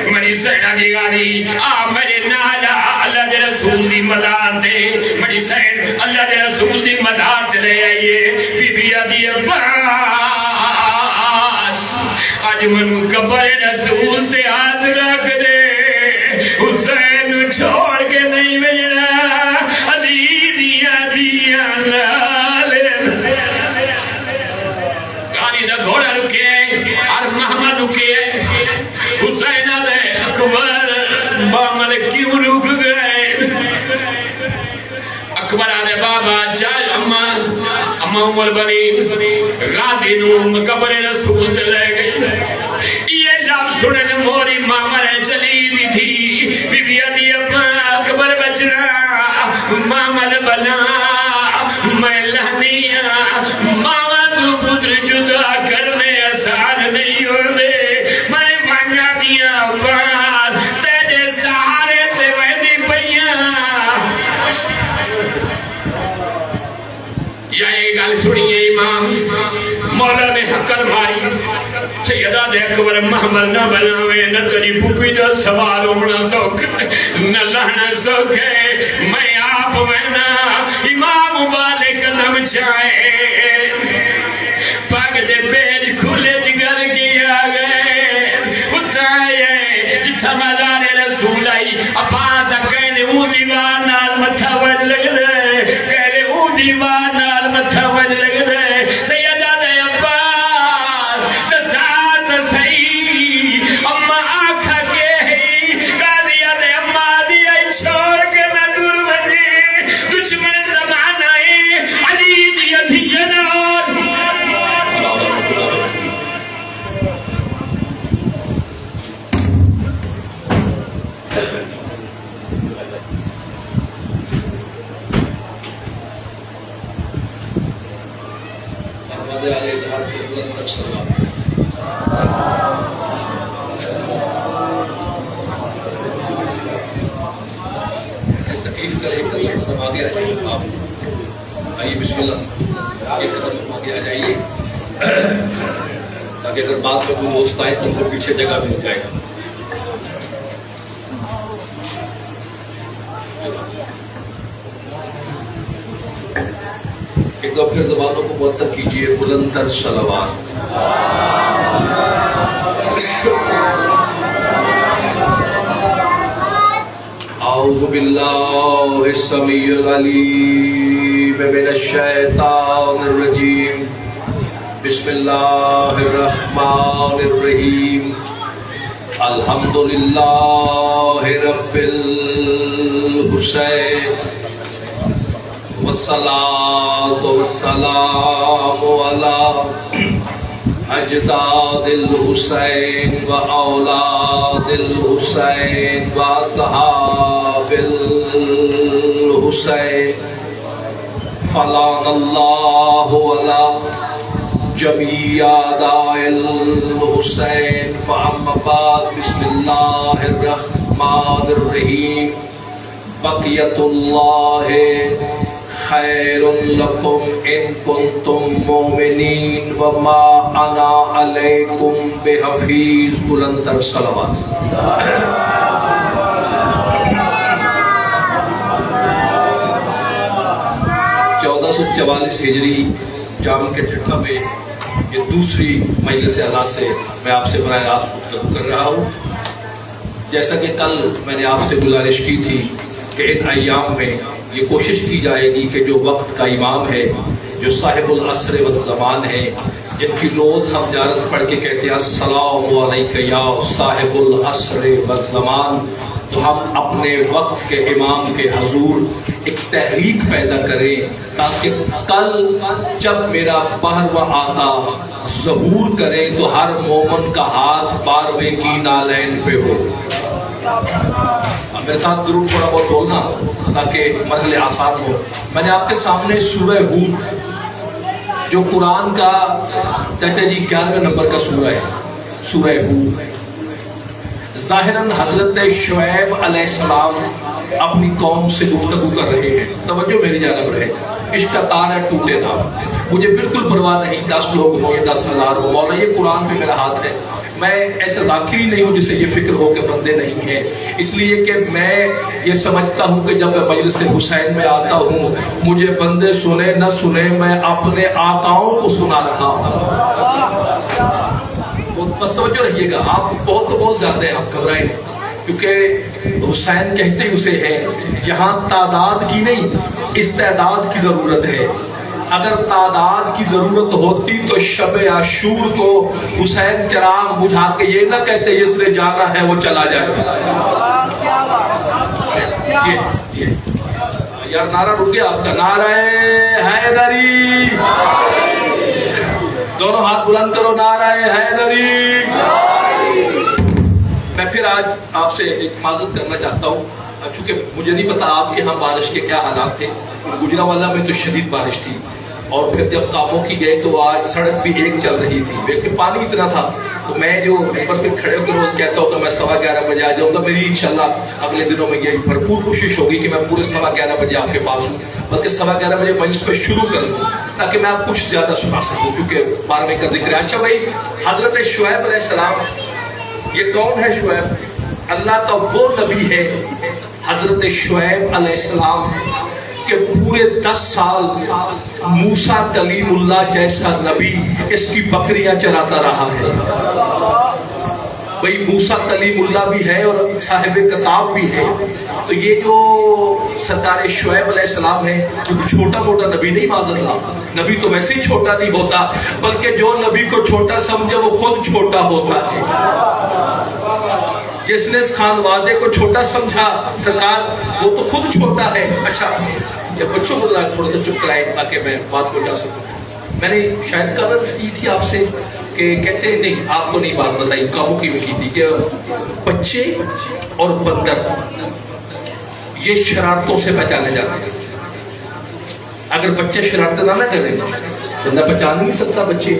مری سیڑا دی غازی آپ میرے نالا اللہ دے رسول دی مدار تے مری سیڑ اللہ دے رسول دی مدار تے لے آئیے بی بی آدھی عباس آج من قبر رسول تے ہاتھ رکھ دے حسین چھوڑ کے نہیں بجنا علی دیا دیا نالے غازی دا گھوڑا رکے ہر محمد رکے حسین دے اکبر بامل کیوں رک گئے اکبر آدھے بابا چل اماں عمر بنی غازی نو قبر رسول تے لے گئی یہ لفظ سننے موری ماں مرے چلی دی تھی بی بی آدھی اکبر بچنا مامل بنا میں لہنیا ماما تو پتر جدا کرنے آسان نہیں ہوئے میں مانگا دیا بات تیرے سہارے تے ویدی پئیاں یا یہ گل سنیے امام مولا نے حکر ماری سیدہ دے اکبر محمل نہ بناوے نہ تری پوپی دا سوال ہونا سوکھ نہ لہنا سوکھے میں آپ وینا امام والے قدم چاہے پاک دے پیج کھولے جگر کیا گئے اتائے جتھا مدار رسول آئی اپاس کہنے اون دیوار نال متھا وج لگ دے کہنے اون دیوار نال متھا وج لگ دے سیدہ دے تکلیف کرے ایک قدم آگے آ جائیے آپ آئیے بسم اللہ ایک قدم آگے آ جائیے تاکہ اگر بعد میں کوئی دوست آئے تو ان کو پیچھے جگہ مل جائے گا ایک ایک دو پھر زبانوں کو معطر کیجئے بلندر صلوات. اعوذ باللہ السمیع العلیم من الشیطان الرجیم. بسم اللہ الرحمن الرحیم. الحمدللہ رب الحسین والصلاة والسلام علی اجداد الحسین و اولاد الحسین و صحاب الحسین. فلان اللہ علی جمیع اعداء الحسین. فاما بعد بسم اللہ الرحمن الرحیم. بقیت اللہ خیر لکم ان کنتم مومنین وما انا علیکم بحفیظ. بلندر صلوات. 1444 ہجری جام کے ٹھٹھا میں یہ دوسری مجلس اعلیٰ سے میں آپ سے براہ راست گفتگو کر رہا ہوں. جیسا کہ کل میں نے آپ سے گزارش کی تھی کہ ان ایام میں یہ کوشش کی جائے گی کہ جو وقت کا امام ہے، جو صاحب العصر والزمان ہے، جن کی روز ہم زیارت پڑھ کے کہتے ہیں السلام علیکہ یا صاحب العصر والزمان، تو ہم اپنے وقت کے امام کے حضور ایک تحریک پیدا کریں تاکہ کل جب میرا 12واں آقا ظہور کریں تو ہر مومن کا ہاتھ 12ویں کی نالین پہ ہو. میرے ساتھ ضرور تھوڑا بہت بولنا تاکہ مرحلے آسان ہو. میں نے آپ کے سامنے سورہ ہود جو قرآن کا چاچا جی 11ویں نمبر کا سورہ ہے، سورہ ہود. ظاہراً حضرت شعیب علیہ السلام اپنی قوم سے گفتگو کر رہے ہیں. توجہ میری جانب رہے. عشق کا تار ہے ٹوٹے نہ. مجھے بالکل پرواہ نہیں 10 لوگ ہوں یا 10,000 ہو. مولا یہ قرآن پہ میرا ہاتھ ہے. میں ایسا ذاکری نہیں ہوں جسے یہ فکر ہو کہ بندے نہیں ہیں. اس لیے کہ میں یہ سمجھتا ہوں کہ جب میں مجلس حسین میں آتا ہوں مجھے بندے سنے نہ سنے میں اپنے آقاؤں کو سنا رہا ہوں. بس توجہ رہیے گا. آپ بہت زیادہ ہیں، آپ گھبرائیں نہیں، کیونکہ حسین کہتے ہی اسے ہے یہاں تعداد کی نہیں استعداد کی ضرورت ہے. اگر تعداد کی ضرورت ہوتی تو شب عاشور کو حسین چراغ بجھا کے یہ نہ کہتے جس نے جانا ہے وہ چلا جائے. یار نعرہ رک گیا آپ کا. نعرہ حیدری. دونوں ہاتھ بلند کرو. نعرہ حیدری. میں پھر آج آپ سے ایک معذرت کرنا چاہتا ہوں چونکہ مجھے نہیں پتا آپ کے ہاں بارش کے کیا حالات تھے. گجرانوالہ میں تو شدید بارش تھی اور پھر جب کاموں کی گئے تو آج سڑک بھی ایک چل رہی تھی لیکن پانی اتنا تھا. تو میں جو ممبر پہ کھڑے ہو کے روز کہتا ہوں کہ میں 11:15 بجے آ جاؤں گا. میری انشاءاللہ اگلے دنوں میں یہ بھرپور کوشش ہوگی کہ میں پورے 11:15 بجے آپ کے پاس ہوں، بلکہ 11:15 بجے مجلس پہ شروع کر دوں تاکہ میں آپ کچھ زیادہ سنا سکوں چونکہ 12ویں کا ذکر ہے. اچھا بھائی، حضرت شعیب علیہ السلام یہ کون ہے؟ شعیب اللہ کا وہ نبی ہے حضرت شعیب علیہ السلام کہ پورے 10 سال موسیٰ کلیم اللہ جیسا نبی اس کی بکریاں چراتا رہا ہے. بھئی موسیٰ کلیم اللہ بھی ہے اور صاحب کتاب بھی ہے. تو یہ جو سرکار شعیب علیہ السلام ہے کیونکہ چھوٹا موٹا نبی نہیں معاذ اللہ. نبی تو ویسے ہی چھوٹا نہیں ہوتا بلکہ جو نبی کو چھوٹا سمجھے وہ خود چھوٹا ہوتا ہے. جس نے اس خانوادے کو چھوٹا سمجھا سرکار وہ تو خود چھوٹا ہے. اچھا یہ بچوں کو تھوڑا سا چپ کرائیں تاکہ میں بات کو جا سکوں. میں نے شاید قرض کی تھی آپ سے کہ کہتے ہیں نہیں آپ کو نہیں بات بتائی کاموں کی بھی کی تھی کہ بچے اور بندر یہ شرارتوں سے پہچانے جاتے ہیں. اگر بچے شرارتیں نہ کریں بندہ پہچان نہیں سکتا بچے،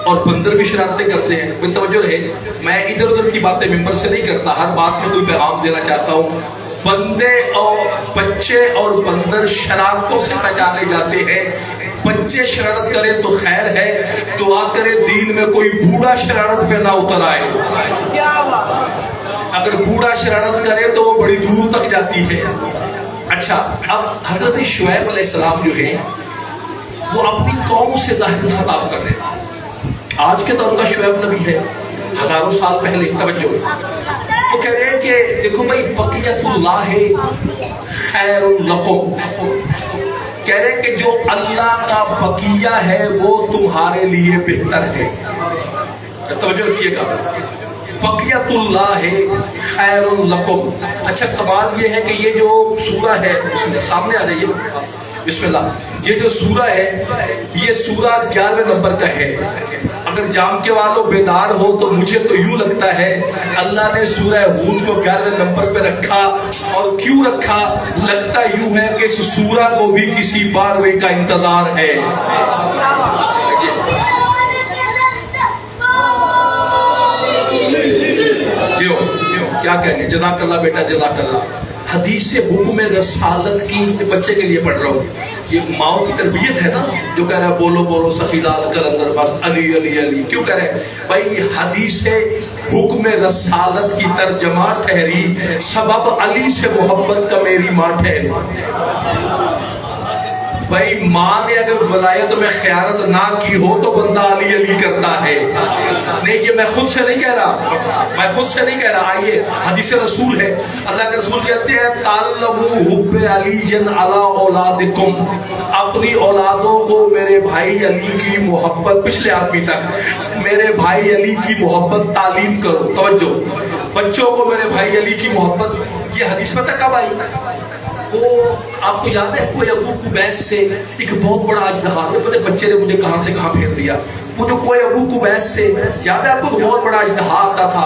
اور بندر بھی شرارتیں کرتے ہیں. میں توجہ رہے میں ادھر ادھر کی باتیں ممبر سے نہیں کرتا، ہر بات میں کوئی پیغام دینا چاہتا ہوں. بندے اور بچے اور بندر شرارتوں سے پہچانے جاتے ہیں. بچے شرارت کرے تو خیر ہے، دعا کرے دین میں کوئی بوڑھا شرارت پہ نہ اتر آئے. اگر بوڑھا شرارت کرے تو وہ بڑی دور تک جاتی ہے. اچھا اب حضرت شعیب علیہ السلام جو ہے وہ اپنی قوم سے ظاہر خطاب کر رہے ہیں. آج کے دور کا شعیب نبی ہے، ہزاروں سال پہلے. توجہ، وہ کہہ رہے ہیں کہ دیکھو بھائی بقیت اللہ خیر لکم، کہہ رہے ہیں کہ جو اللہ کا بقیہ ہے وہ تمہارے لیے بہتر ہے. توجہ رکھیے گا، بقیت اللہ خیر لکم. اچھا کمال یہ ہے کہ یہ جو سورہ ہے، سامنے آ جائیے بسم اللہ، یہ جو سورہ ہے یہ سورہ 11 نمبر کا ہے. اگر جام کے والوں بیدار ہو تو مجھے تو یوں لگتا ہے اللہ نے سورہ ہود کو 11 نمبر پہ رکھا. اور کیوں رکھا؟ لگتا یوں ہے کہ اس سورہ کو بھی کسی 12ویں کا انتظار ہے. جیو کیا کہیں گے، جزاک اللہ بیٹا جزاک اللہ. حدیث حکم رسالت کی بچے کے لیے پڑھ رہا ہوں. یہ ماؤں کی تربیت ہے نا، جو کہہ رہا ہے بولو بولو سخی لال کلندر بس علی علی علی. کیوں کہہ رہے ہیں بھائی؟ حدیث حکم رسالت کی ترجمہ ٹھہری سبب علی سے محبت کا میری ماں ٹھہری. بھائی ماں نے اگر ولایت میں خیانت نہ کی ہو تو بندہ علی علی کرتا ہے. نہیں، یہ میں خود سے نہیں کہہ رہا، میں خود سے نہیں کہہ رہا. آئیے حدیث رسول ہے، اللہ کے رسول کہتے ہیں تعلموا حب علی علی اولادکم، اپنی اولادوں کو میرے بھائی علی کی محبت، پچھلے آدمی تک میرے بھائی علی کی محبت تعلیم کرو. توجہ، بچوں کو میرے بھائی علی کی محبت. یہ حدیث پتہ کب آئی؟ وہ آپ کو یاد ہے کوئی ابو قبیس سے ایک بہت بڑا اجدہا، پتہ بچے نے مجھے کہاں سے کہاں پھیر دیا. وہ جو کوئی ابو قبیس سے یاد ہے آپ کو، بہت بڑا اجدہا آتا تھا.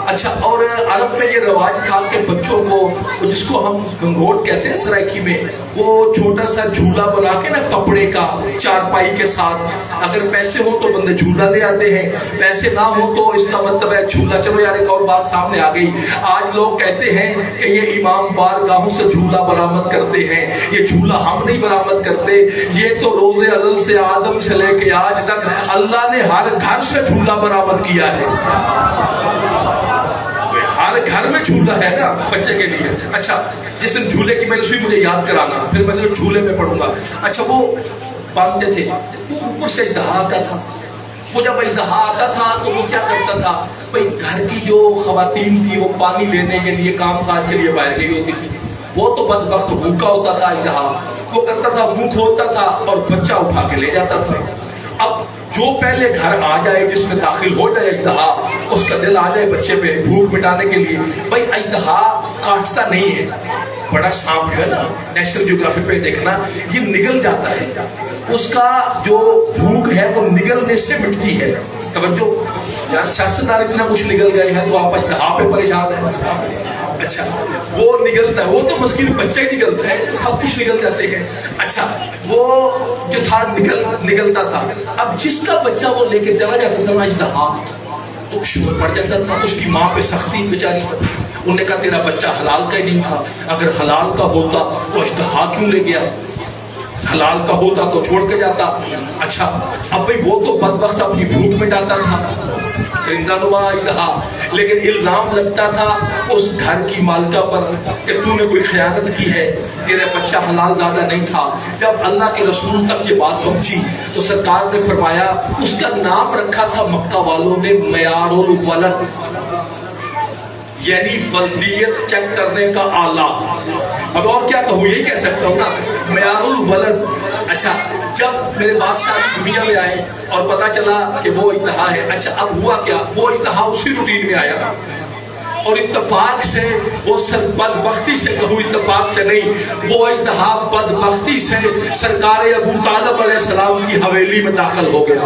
اچھا، اور عرب میں یہ رواج تھا کہ بچوں کو، جس کو ہم گنگوٹ کہتے ہیں سرائکی میں، وہ چھوٹا سا جھولا بنا کے نا کپڑے کا چارپائی کے ساتھ، اگر پیسے ہو تو بندے جھولا لے آتے ہیں، پیسے نہ ہو تو اس کا مطلب ہے جھولا. چلو یار ایک اور بات سامنے آ گئی، آج لوگ کہتے ہیں کہ یہ امام بارگاہوں سے جھولا برآمد کرتے ہیں. یہ جھولا ہم نہیں برآمد کرتے، یہ تو روز ازل سے آدم سے لے کے آج تک اللہ نے ہر گھر سے جھولا برآمد کیا ہے. ہر گھر میں جھولا ہے نا بچے کے لیے. اچھا، جس دن جھولے کی میں نے سوئی مجھے یاد کرانا، پھر میں صرف جھولے میں پڑھوں گا. اچھا، وہ باندھتے تھے، وہ اوپر سے اجدہا آتا تھا. وہ جب اجدہا آتا تھا تو وہ کیا کرتا تھا بھائی، گھر کی جو خواتین تھی وہ پانی لینے کے لیے کام کاج کے لیے باہر گئی ہوتی تھی. وہ تو بدبخت بھوکا ہوتا تھا اجدہا، وہ کرتا تھا منہ کھولتا تھا اور بچہ اٹھا کے لے جاتا تھا. اب جو پہلے گھر آ جائے، جس میں داخل ہو جائے اجدہا، اس کا دل آ جائے بچے پہ بھوک مٹانے کے لیے. بھائی اجدہا کاٹتا نہیں ہے، بڑا سانپ جو ہے نا، نیشنل جیوگرافی پہ دیکھنا، یہ نگل جاتا ہے. اس کا جو بھوک ہے وہ نگلنے سے مٹتی ہے. توجہ یار، سیاستدار اتنا کچھ نگل گئے ہیں تو آپ اجدہا پہ پریشان ہیں. اچھا، وہ نگلتا ہے، وہ تو مسکین بچہ ہی نگلتا ہے، سب کچھ نگل جاتے ہیں. اچھا، وہ جو تھا نگلتا تھا. اب جس کا بچہ وہ لے کے چلا جاتا تھا نا اجدہا، تو شور پڑ جاتا تھا. اس کی ماں پہ سختی بیچاری. انہوں نے کہا تیرا بچہ حلال کا ہی نہیں تھا، اگر حلال کا ہوتا تو اجدہا کیوں لے گیا؟ حلال کا ہوتا تو چھوڑ کے جاتا. اچھا، اب بھئی وہ تو بدبخت اپنی بھوک مٹاتا تھا، درندہ نما اجدہا، لیکن الزام لگتا تھا اس گھر کی مالکہ پر کہ تو نے کوئی خیانت کی ہے، تیرا بچہ حلال زیادہ نہیں تھا. جب اللہ کے رسول تک یہ بات پہنچی تو سرکار نے فرمایا، اس کا نام رکھا تھا مکہ والوں نے معیار الولد، یعنی ولدیت چیک کرنے کا آلہ. اب اور کیا کہوں، یہی کہہ سکتا ہوں نا، معیار الولد. اچھا، جب میرے بادشاہ دنیا میں آئے اور پتا چلا کہ وہ اجدہا ہے، اچھا اب ہوا کیا، وہ اجدہا اسی روٹین میں آیا اور اتفاق سے وہ بدبختی سے کہوں، اتفاق سے نہیں، وہ اجدہا بدبختی سے سرکار ابو طالب علیہ السلام کی حویلی میں داخل ہو گیا.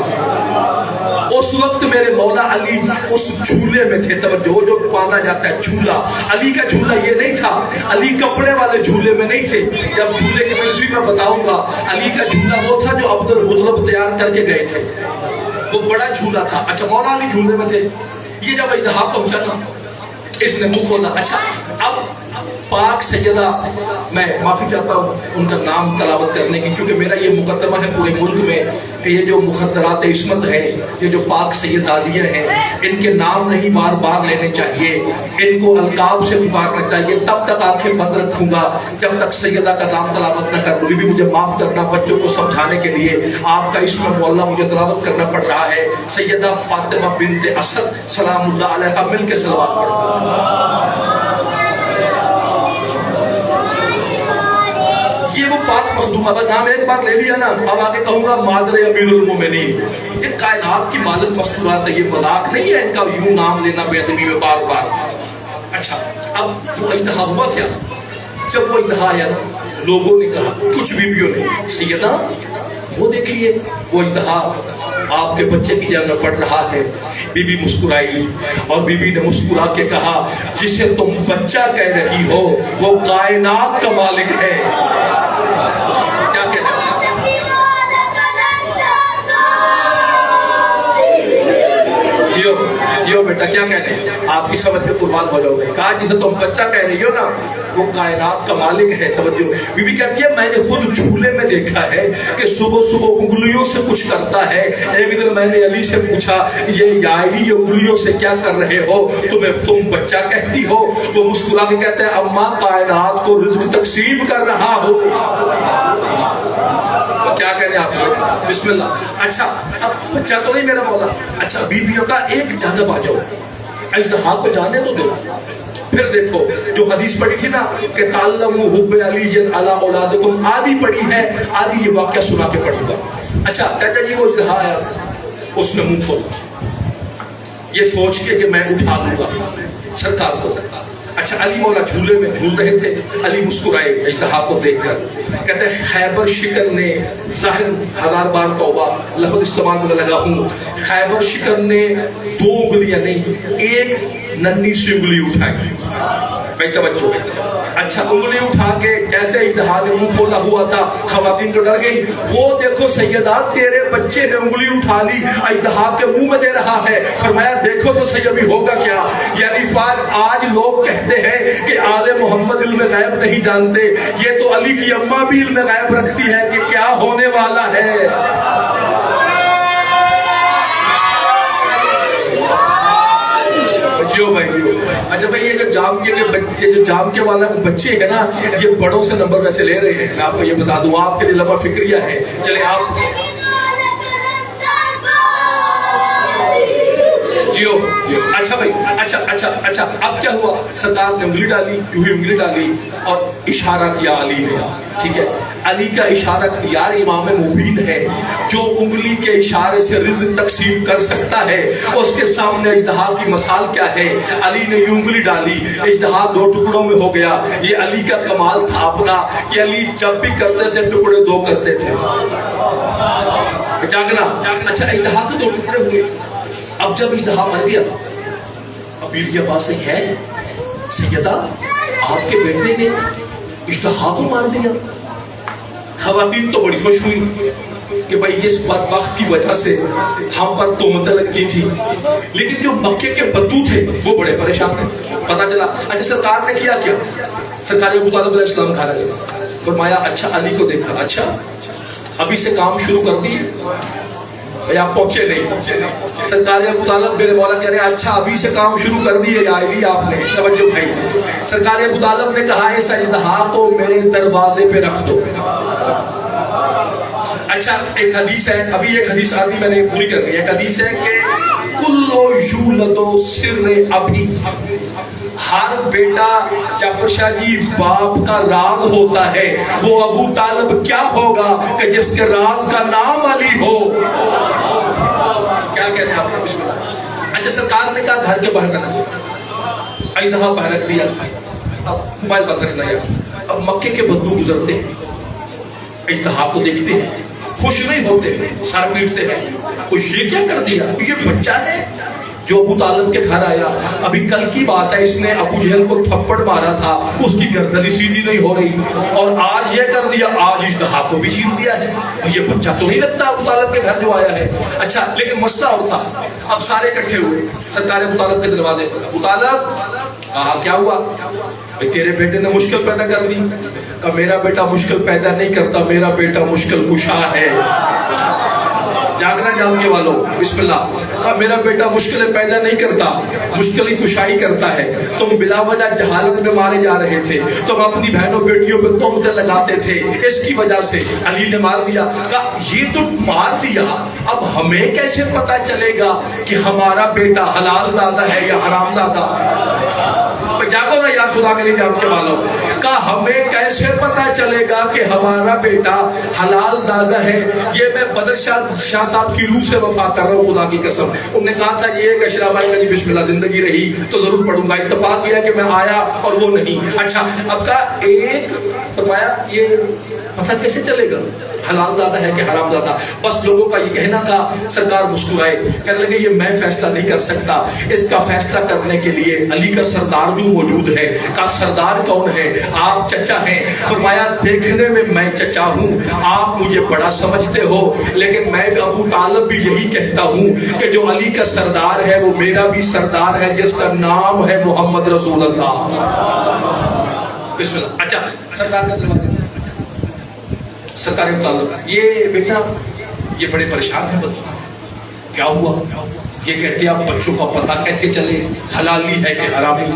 اس وقت میرے مولا علی اس جھولے میں تھے. توجہ، جو پانا جاتا ہے جھولا، علی کا جھولا یہ نہیں تھا، علی کپڑے والے جھولے میں نہیں تھے. جب جھولے کی منصوبی میں بتاؤں گا، علی کا جھولا وہ تھا جو عبد المطلب تیار کر کے گئے تھے، وہ بڑا جھولا تھا. اچھا، مولا علی جھولے میں تھے. یہ جب اجدہا پہنچا نا، اس نے منہ کھولا. اچھا، اب پاک سیدہ، میں معافی چاہتا ہوں ان کا نام تلاوت کرنے کی، کیونکہ میرا یہ مقدمہ ہے پورے ملک میں کہ یہ جو مخدرات عصمت ہے، یہ جو پاک سیدزادیاں ہیں، ان کے نام نہیں بار بار لینے چاہیے، ان کو القاب سے پکارنا چاہیے. تب تک آنکھیں بند رکھوں گا جب تک سیدہ کا نام تلاوت نہ کروں. بھی مجھے معاف کرنا، بچوں کو سمجھانے کے لیے آپ کا اسم مولا مجھے تلاوت کرنا پڑ رہا ہے. سیدہ فاطمہ بنت اسد سلام اللہ علیہا، مل کے صلوات پڑھو. یہ وہ پاک مخدوم. اب نام ایک بار لے لیا نا، اب آگے کہوں گا مادر امیر المومنین. یہ کائنات کی مالک مستورات ہے، یہ مذاق نہیں ہے ان کا یوں نام لینا بے ادبی میں بار بار. اچھا اب جو اجتہا ہوا کیا؟ جب وہ اجتہا آیا نا، لوگوں نے کہا، کچھ بیویوں نے، سیدہ وہ دیکھیے وہ اجتہا آپ کے بچے کی جان میں پڑ رہا ہے. بی بی مسکرائی اور بی بی نے مسکرا کے کہا، جسے تم بچہ کہہ رہی ہو وہ کائنات کا مالک ہے. کیا کہہ رہے جیو جیو بیٹا، کیا کہہ رہے ہیں؟ آپ کی سمجھ میں قربان ہو جاؤ گے. کہا جسے تم بچہ کہہ رہی ہو نا وہ کائنات کا مالک ہے. توجہ. بی بی کہتی ہے میں نے خود جھولے میں دیکھا ہے کہ صبح صبح انگلیوں سے کچھ کرتا ہے. ایک دن میں نے علی سے پوچھا، یہ علی یہ انگلیوں سے کیا کر رہے ہو؟ تم بچہ کہتی ہو؟ وہ مسکرا کے کہتے ہیں اماں کائنات کو رزق تقسیم کر رہا ہو. کیا کہہ رہے ہیں آپ؟ بسم اللہ. اچھا اب بچہ تو نہیں میرا مولا. اچھا بیویوں کا ایک جانب آ جاؤ، اجتہا کو جانے تو دو. پھر دیکھو جو حدیث پڑھی تھی نا کہ تعلموا حب علی علی اولادکم، آدھی پڑھی ہے، آدھی یہ واقعہ سنا کے پڑھوں گا. اچھا چاچا جی وہ اجتہا آیا، اس نے منہ کھولا یہ سوچ کے کہ میں اٹھا لوں گا سرکار کو. اچھا علی مولا جھولے میں جھول رہے تھے، علی مسکرائے اجتہا کو دیکھ کر. کہتے ہیں خیبر شکر نے، ظاہر 1000 بار توبہ لفظ استعمال میں لگا ہوں، خیبر شکر نے 2 انگلیاں نہیں، ایک ننھی سی انگلی اٹھائی. بھائی توجہ. اچھا انگلی اٹھا کے جیسے اجتہا نے منہ کھولا ہوا تھا، خواتین تو ڈر گئی. وہ دیکھو سیدہ تیرے بچے نے انگلی اٹھا لی، اجتہا کے منہ میں دے رہا ہے. فرمایا دیکھو تو صحیح ابھی ہوگا کیا. یعنی آج لوگ کہتے ہیں کہ آل محمد علم غیب نہیں جانتے، یہ تو علی کی اماں بھی علم غیب رکھتی ہے کہ کیا ہونے والا ہے. جیو بھائی جیو. اچھا بھائی یہ جو جام کے بچے، جو جام کے والا بچے ہیں نا، یہ بڑوں سے نمبر ویسے لے رہے ہیں. میں آپ کو یہ بتا دوں، آپ کے لیے لمبا فکریہ ہے. چلے آپ جیو. اچھا بھائی اچھا اب کیا ہوا؟ سرکار نے انگلی ڈالی، یوں ہی انگلی ڈالی اور اشارہ کیا علی نے. ٹھیک ہے، علی کا اشارہ یار امام مبین ہے، جو انگلی کے اشارے سے رزق تقسیم کر سکتا ہے. اس کے سامنے اجتہا کی مثال کیا ہے؟ علی نے یوں انگلی ڈالی، اجتہا 2 ٹکڑوں میں ہو گیا. یہ علی کا کمال تھا اپنا کہ علی جب بھی کرتے تھے ٹکڑے 2 کرتے تھے. جاگنا. اچھا اجتہا کے 2 ٹکڑے ہوئے. اب جب اجتہا مر گیا، اب بیویاں پاس نہیں ہے، سیدہ آپ کے بیٹے نے اجتہا کو مار دیا. خواتین تو بڑی خوش ہوئی کہ بھائی اس بدبخت کی وجہ سے ہم پر تہمتیں لگتی تھی. لیکن جو مکے کے بدو تھے وہ بڑے پریشان تھے. پتا چلا اچھا سرکار نے کیا سرکار ابو طالب علیہ السلام کھا رہے. فرمایا اچھا علی کو دیکھا، اچھا ابھی سے کام شروع کر دی. آپ پہنچے نہیں. سرکار ابو طالب میرے مولا کہہ رہے ہیں اچھا ابھی سے کام شروع کر دیے یا علی آپ نے. توجہ بھائی. سرکار ابو طالب نے کہا اس اجتہا کو میرے دروازے پہ رکھ دو. اچھا ایک حدیث ہے، ابھی ایک حدیث آدھی میں نے پوری کرنی ہے. ایک حدیث ہے کہ کلو یولدو سر ابھی، ہر بیٹا جعفر شاہ جی باپ کا راز ہوتا ہے. وہ ابو طالب کیا ہوگا کہ جس کے راز کا نام علی ہو. کیا کہتے ہیں آپ؟ بسم اللہ. اچھا سرکار نے کہا گھر کے باہر رکھ دیا، اجتہا باہر رکھ دیا. اب موبائل بند رکھنا ہے. اب مکے کے بدو گزرتے ہیں، اجتہا کو دیکھتے ہیں، خوش نہیں ہوتے، سر پیٹتے ہیں. یہ کیا کر دیا؟ یہ بچہ ہے جو ابو طالب کے گھر آیا. ابھی کل کی بات ہے، اس نے ابو جہل کو تھپڑ مارا تھا، اس کی گردن سیدھی نہیں ہو رہی، اور آج یہ کر دیا، آج اجتہا کو بھی چھین دیا ہے. یہ بچہ تو نہیں لگتا ابو طالب کے گھر جو آیا ہے. اچھا لیکن مسئلہ اور تھا. اب سارے اکٹھے ہوئے سرکار ابو طالب کے دروازے پر. ابو طالب کہا کیا ہوا؟ تیرے بیٹے نے مشکل پیدا کر دی. کہا میرا بیٹا مشکل پیدا نہیں کرتا، میرا بیٹا مشکل کشا ہے. جاگنا جاننے والوں بسم اللہ. کہا میرا بیٹا مشکلیں پیدا نہیں کرتا, مشکل کشائی کرتا ہے. تم بلا وجہ جہالت میں مارے جا رہے تھے, تم اپنی بہنوں بیٹیوں پہ تہمتیں لگاتے تھے, اس کی وجہ سے علی نے مار دیا. کہا یہ تو مار دیا, اب ہمیں کیسے پتا چلے گا کہ ہمارا بیٹا حلال زادہ ہے یا حرام زادہ؟ جاگو نا یار خدا کے لیے جان کے والوں. کہا ہمیں کیسے پتا چلے گا کہ ہمارا بیٹا حلال زادہ ہے؟ یہ میں بدر شاہ صاحب کی روح سے وفا کر رہا ہوں خدا کی قسم. انہوں نے کہا تھا یہ ایک اشرا بھائی کا جی بسم اللہ زندگی رہی تو ضرور پڑھوں گا. اتفاق یہ ہے کہ میں آیا اور وہ نہیں. اچھا اب کا ایک فرمایا یہ پتہ کیسے چلے گا حلال زادہ ہے کہ حرام زادہ؟ بس لوگوں کا یہ کہنا تھا. سرکار مسکرائے, کہنے لگے یہ میں فیصلہ نہیں کر سکتا, اس کا فیصلہ کرنے کے لیے علی کا سردار بھی موجود ہے. کہا سردار کون ہے؟ آپ چچا ہیں. فرمایا دیکھنے میں میں چچا ہوں, آپ مجھے بڑا سمجھتے ہو, لیکن میں ابو طالب بھی یہی کہتا ہوں کہ جو علی کا سردار ہے وہ میرا بھی سردار ہے, جس کا نام ہے محمد رسول اللہ. بسم اللہ. اچھا سرکار کا دروازہ سرکار مطالب یہ بیٹا یہ بڑے پریشان ہیں, کیا ہوا؟ یہ کہتے ہیں اب بچوں کا پتہ کیسے چلے حلالی ہے کہ حرامی؟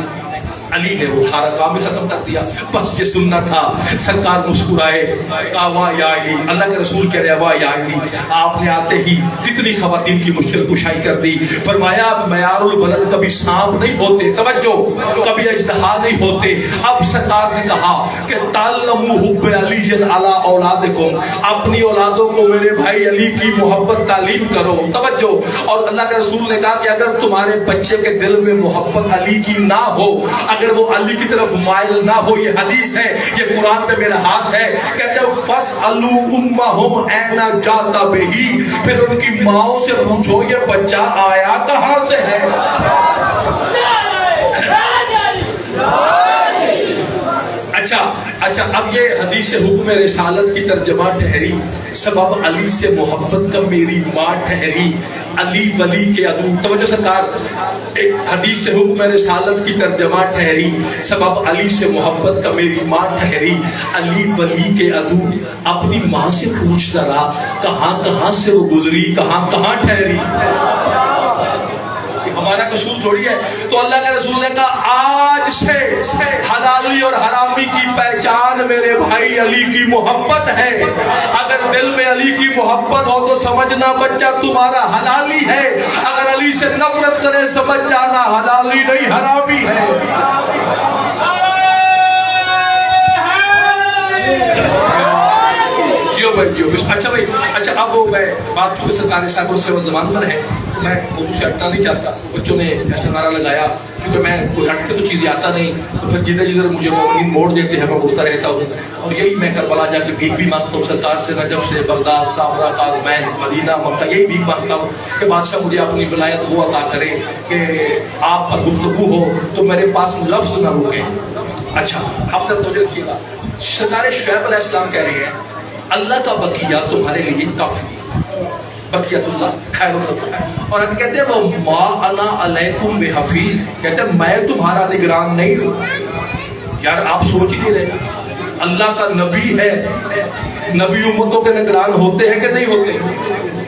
علی نے وہ سارا کام ہی ختم کر دیا. بس یہ سننا تھا. سرکار مسکرائے, کہا واہ یا علی. اللہ کے رسول کہہ رہے ہیں واہ یا علی. آپ نے آتے ہی کتنی خواتین کی مشکل کشائی کر دی. فرمایا معیار الولد کبھی سانپ نہیں ہوتے, توجہ, کبھی اژدہا نہیں ہوتے. اب سرکار نے کہا کہ تعلموا حب علی علی اولادکم, اپنی اولادوں کو میرے بھائی علی کی محبت تعلیم کرو. توجہ. اور اللہ کے رسول نے کہا کہ اگر تمہارے بچے کے دل میں محبت علی کی نہ ہو, اگر وہ علی کی طرف مائل نہ ہو, یہ حدیث ہے, یہ قرآن پہ میرا ہاتھ ہے, کہتے ہیں فَاسْأَلُوا أُمَّهُمْ أَيْنَ جَاءَ بِهِ, پھر ان کی ماؤں سے پوچھو یہ بچہ آیا کہاں سے ہے. اچھا اب یہ حدیث حکم رسالت کی ترجمہ ٹھہری, سبب علی سے محبت کا میری ماں ٹھہری, علی ولی کے عدو. توجہ سرکار, ایک حدیث حکم رسالت کی ترجمہ ٹھہری, سبب علی سے محبت کا میری ماں ٹھہری, علی ولی کے عدو. اپنی ماں سے پوچھ ذرا کہاں کہاں سے وہ گزری, کہاں کہاں ٹھہری. ہمارا قصور تھوڑی ہے. تو اللہ کے رسول نے کہا آج سے حلالی اور حرامی کی پہچان میرے بھائی علی کی محبت ہے. اگر دل میں علی کی محبت ہو تو سمجھنا بچہ تمہارا حلالی ہے, اگر علی سے نفرت کرے سمجھ جانا حلالی نہیں حرامی ہے. جیو بھائی جیو. اچھا بھائی, اچھا اب وہ میں بات چونکہ سرکار صاحب اس سے وہ زبان پر ہے تو میں موضوع سے ہٹنا نہیں چاہتا. بچوں نے ایسا نعرہ لگایا, چونکہ میں کوئی ہٹ کے تو چیزیں آتا نہیں, تو پھر جدھر جدھر مجھے مومنین موڑ دیتے ہیں میں مڑتا رہتا ہوں. اور یہی میں کربلا جا کے بھیک بھی مانگتا ہوں سرکار سے, نجف سے, بغداد, سامرا, قازمین, مدینہ, مکہ, یہی بھیک مانگتا ہوں کہ بادشاہ مجھے اپنی ولایت وہ عطا کرے کہ آپ پر گفتگو ہو تو میرے پاس لفظ نہ رکے. اچھا اب تک توجہ رکھیے گا. سرکار شعیب علیہ السلام کہہ رہے ہیں اللہ کا بقیہ تمہارے لیے کافی ہے, بقیت اللہ خیر لکم. اور ہم کہتے ہیں وہ ما انا علیکم بحفیظ, کہتے ہیں میں تمہارا نگران نہیں ہوں. یار آپ سوچ ہی نہیں رہے, اللہ کا نبی ہے, نبی امتوں کے نگران ہوتے ہیں کہ نہیں ہوتے؟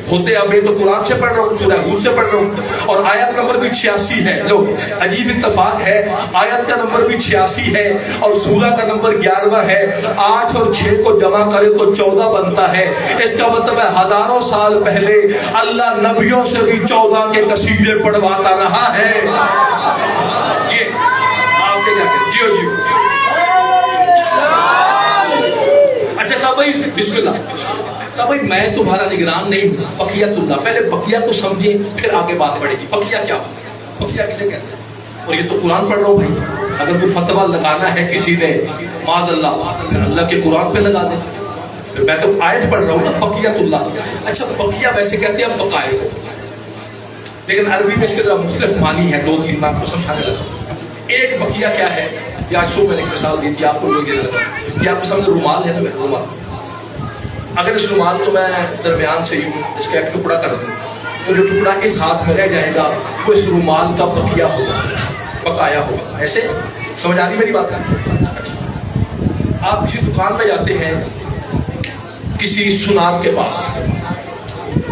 ہوتے. اب میں تو قرآن سے پڑھ رہا ہوں, سورہ ہود سے پڑھ رہا ہوں, اور آیت نمبر بھی 86 ہے. لو عجیب اتفاق ہے, آیت کا نمبر بھی 86 ہے اور سورہ کا نمبر 11 ہے. 8 اور 6 کو جمع کرے تو 14 بنتا ہے. اس کا مطلب ہے ہزاروں سال پہلے اللہ نبیوں سے بھی 14 کے قصیدے پڑھواتا رہا ہے. جی آپ کے جا کے جیو جیو. اچھا کہا بھائی بسم اللہ, کہا بھائی میں تمہارا نگران نہیں ہوں, بقیت اللہ. پہلے بقیہ کو سمجھیں پھر آگے بات بڑھے گی. بقیہ کیا ہوتا ہے, بقیہ کسے کہتے ہیں؟ اور یہ تو قرآن پڑھ رہا ہوں بھائی, اگر کوئی فتویٰ لگانا ہے کسی نے معاذ اللہ پھر اللہ کے قرآن پہ لگا دیں. پھر میں تو آیت پڑھ رہا ہوں نا, بقیت اللہ. اچھا بقیہ ویسے کہتے ہیں بقائے کو, لیکن عربی میں اس کے مختلف معنی ہے, 2-3 میں آپ کو سمجھانے لگا. ایک بقیہ کیا ہے, یہ آج صبح میں نے ایک مثال دی تھی آپ کو, لوگ یہ لگا یہ آپ کو سمجھ رومال ہے نا, میں رومال, اگر اس رومال کو میں درمیان سے یوں اس کا ایک ٹکڑا کر دوں تو جو ٹکڑا اس ہاتھ میں رہ جائے گا وہ اس رومال کا بقیہ ہوگا, بقایا ہوگا. ایسے سمجھ آ رہی میری بات؟ آپ کسی دکان میں جاتے ہیں کسی سنار کے پاس,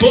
2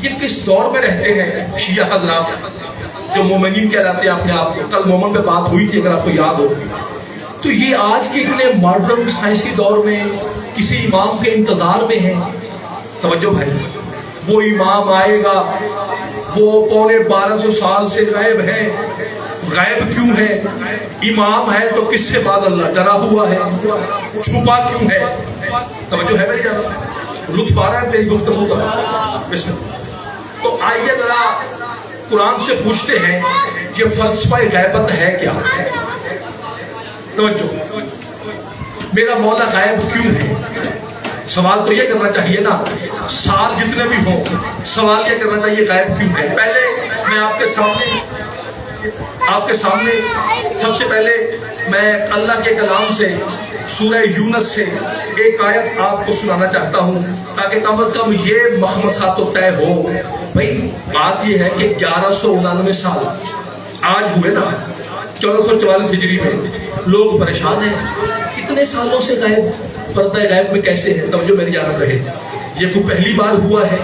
یہ کس دور میں رہتے ہیں شیعہ حضرات جو مومنین کہلاتے ہیں اپنے آپ کو. کل مومن پہ بات ہوئی تھی اگر آپ کو یاد ہو. تو یہ آج کے اتنے ماڈرن سائنسی دور میں کسی امام کے انتظار میں ہیں. توجہ بھائی, وہ امام آئے گا, وہ 1250 سال سے غائب ہے. غائب کیوں ہے؟ امام ہے تو کس سے باز اللہ ڈرا ہوا ہے, چھپا کیوں ہے؟ توجہ ہے میری جانب؟ لطف آ رہا ہے میری گفتگو کا؟ بسم اللہ. تو آئیے ذرا قرآن سے پوچھتے ہیں یہ فلسفہ غیبت ہے کیا؟ توجہ, میرا مولا غائب کیوں ہے؟ سوال تو یہ کرنا چاہیے نا, سال جتنے بھی ہوں سوال یہ کرنا چاہیے غائب کیوں ہے. پہلے میں آپ کے سامنے سب سے پہلے میں اللہ کے کلام سے سورہ یونس سے ایک آیت آپ کو سنانا چاہتا ہوں تاکہ کم از کم یہ مخمصہ تو طے ہو. بھئی بات یہ ہے کہ 1199 سال آج ہوئے نا, 1444 ہجری میں. لوگ پریشان ہیں, اتنے سالوں سے غائب, پردہ غیب میں کیسے ہے؟ توجہ میری جانب رہے, یہ کوئی پہلی بار ہوا ہے؟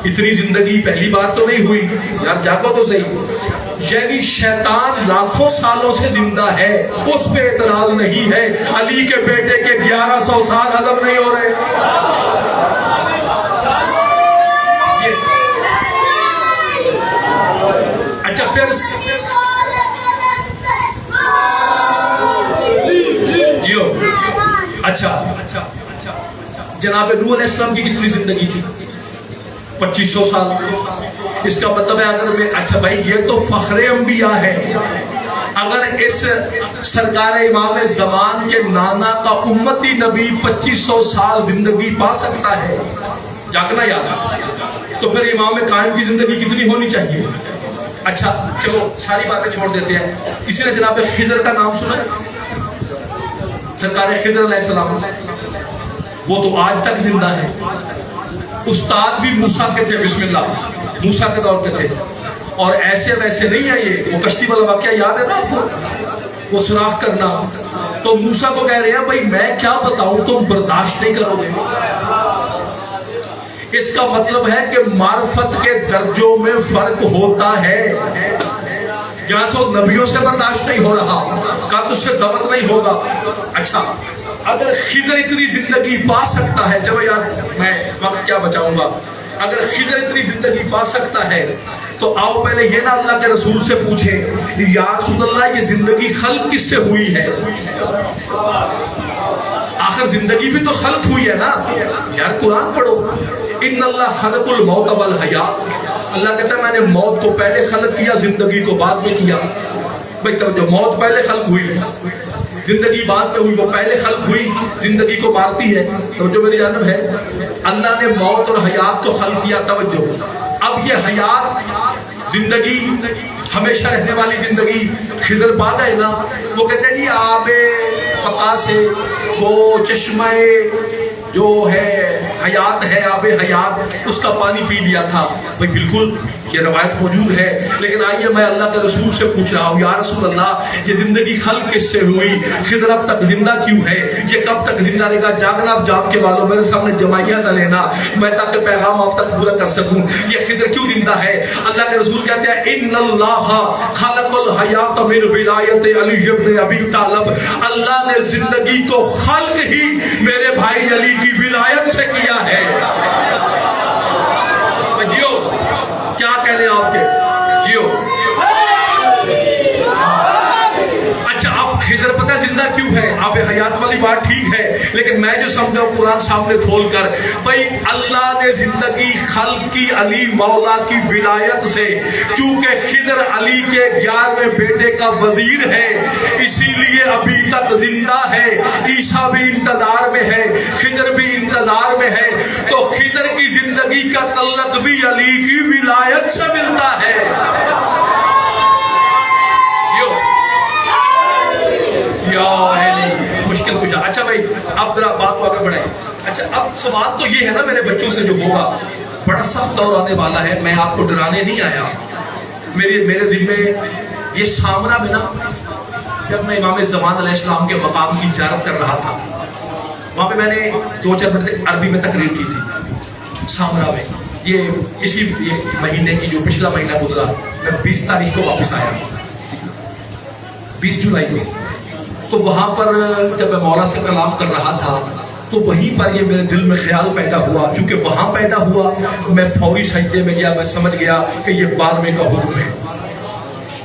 اتنی زندگی پہلی بار تو نہیں ہوئی یار, جاگو تو صحیح. یعنی شیطان لاکھوں سالوں سے زندہ ہے, اس پہ اعتراض نہیں ہے. علی کے بیٹے کے 1100 سال ہضم نہیں ہو رہے. اچھا پھر جیو, اچھا جناب نوح علیہ السلام کی کتنی زندگی تھی؟ 2500 سال. اس کا مطلب ہے اگر میں, اچھا بھائی یہ تو فخر انبیاء ہے, اگر اس سرکار امام زمان کے نانا کا امتی نبی 2500 سال زندگی پا سکتا ہے, جاگنا یاد, تو پھر امام قائم کی زندگی کتنی ہونی چاہیے؟ اچھا چلو ساری باتیں چھوڑ دیتے ہیں. کسی نے جناب خضر کا نام سنا؟ سرکار خضر علیہ السلام, وہ تو آج تک زندہ ہے. استاد بھی موسیٰ کے تھے, بسم اللہ, موسیٰ کے دور کے تھے. اور ایسے ویسے نہیں ہے یہ, وہ کشتی والا واقعہ یاد ہے نا آپ کو, وہ سوراخ کرنا. تو موسیٰ کو کہہ رہے ہیں بھائی میں کیا بتاؤں, تم برداشت نہیں کرو گے. اس کا مطلب ہے کہ معرفت کے درجوں میں فرق ہوتا ہے. جہاں سے نبیوں سے برداشت نہیں ہو رہا, کہا تو اس سے ضبط نہیں ہوگا. اچھا اگر خضر اتنی زندگی پا سکتا ہے, چلو یار میں وقت کیا بچاؤں گا, اگر خضر اتنی زندگی پا سکتا ہے تو آؤ پہلے یہ نا اللہ کے رسول سے پوچھیں یا رسول اللہ یہ زندگی خلق کس سے ہوئی ہے؟ آخر زندگی بھی تو خلق ہوئی ہے نا یار. قرآن پڑھو, ان اللہ خلق الموت والحیات, اللہ کہتا ہے میں نے موت کو پہلے خلق کیا, زندگی کو بعد میں کیا. بھائی توجہ, موت پہلے خلق ہوئی, زندگی بعد میں ہوئی. وہ پہلے خلق ہوئی, زندگی کو مارتی ہے. توجہ میری جانب ہے, اللہ نے موت اور حیات کو خلق کیا. توجہ, اب یہ حیات زندگی ہمیشہ رہنے والی زندگی خضر پا گئے نا, وہ کہتے ہیں جی آب بقا سے وہ چشمہ جو ہے حیات ہے, آب حیات, اس کا پانی پی لیا تھا. بھائی بالکل یہ روایت موجود ہے, لیکن آئیے میں اللہ کے رسول سے پوچھ رہا ہوں یا رسول اللہ یہ زندگی خلق کس سے ہوئی؟ خضر اب تک زندہ کیوں ہے؟ یہ کب تک زندہ رہے گا؟ جاگنا اب جاگ کے والوں, میرے سامنے جمائیاں نہ لینا, میں تاکہ پیغام آپ تک پورا کر سکوں. یہ خضر کیوں زندہ ہے؟ اللہ کے رسول کہتے ہیں ان اللہ خلق الحیات من ولایت علی ابن ابی طالب, اللہ نے زندگی کو خلق ہی میرے بھائی علی کی ولایت سے کیا ہے. جیو, کیا کہنے آپ کے جیو. اچھا اب خضر پتہ زندہ کیوں ہے؟ آب حیات والی بات ٹھیک ہے, لیکن میں جو سمجھا قرآن سامنے کھول کر, بھئی اللہ نے زندگی خلق کی علی مولا کی ولایت سے. چونکہ خضر علی کے 11ویں بیٹے کا وزیر ہے, اسی لیے ابھی تک زندہ ہے. عیسیٰ بھی انتظار میں ہے, خضر بھی انتظار میں ہے, تو خضر کی زندگی کا تعلق بھی علی کی ولایت سے ملتا ہے. مشکل کچھ. اچھا بھائی اب ذرا بات کو آگے بڑھائیں. اچھا اب سوال تو یہ ہے نا میرے بچوں سے جو ہوگا, بڑا سخت دور آنے والا ہے, میں آپ کو ڈرانے نہیں آیا. میرے دل میں یہ سامرا میں نا, جب میں امام زمان علیہ السلام کے مقام کی زیارت کر رہا تھا, وہاں پہ میں نے 2-4 منٹ عربی میں تقریر کی تھی سامرا میں. یہ اسی مہینے کی جو پچھلا مہینہ گزرا، میں 20 تاریخ کو واپس آیا، 20 جولائی کو. تو وہاں پر جب میں مولا سے کلام کر رہا تھا تو وہیں پر یہ میرے دل میں خیال پیدا ہوا. چونکہ وہاں پیدا ہوا میں فوری سجدے میں گیا. میں سمجھ گیا کہ یہ 12ویں کا حکم ہے.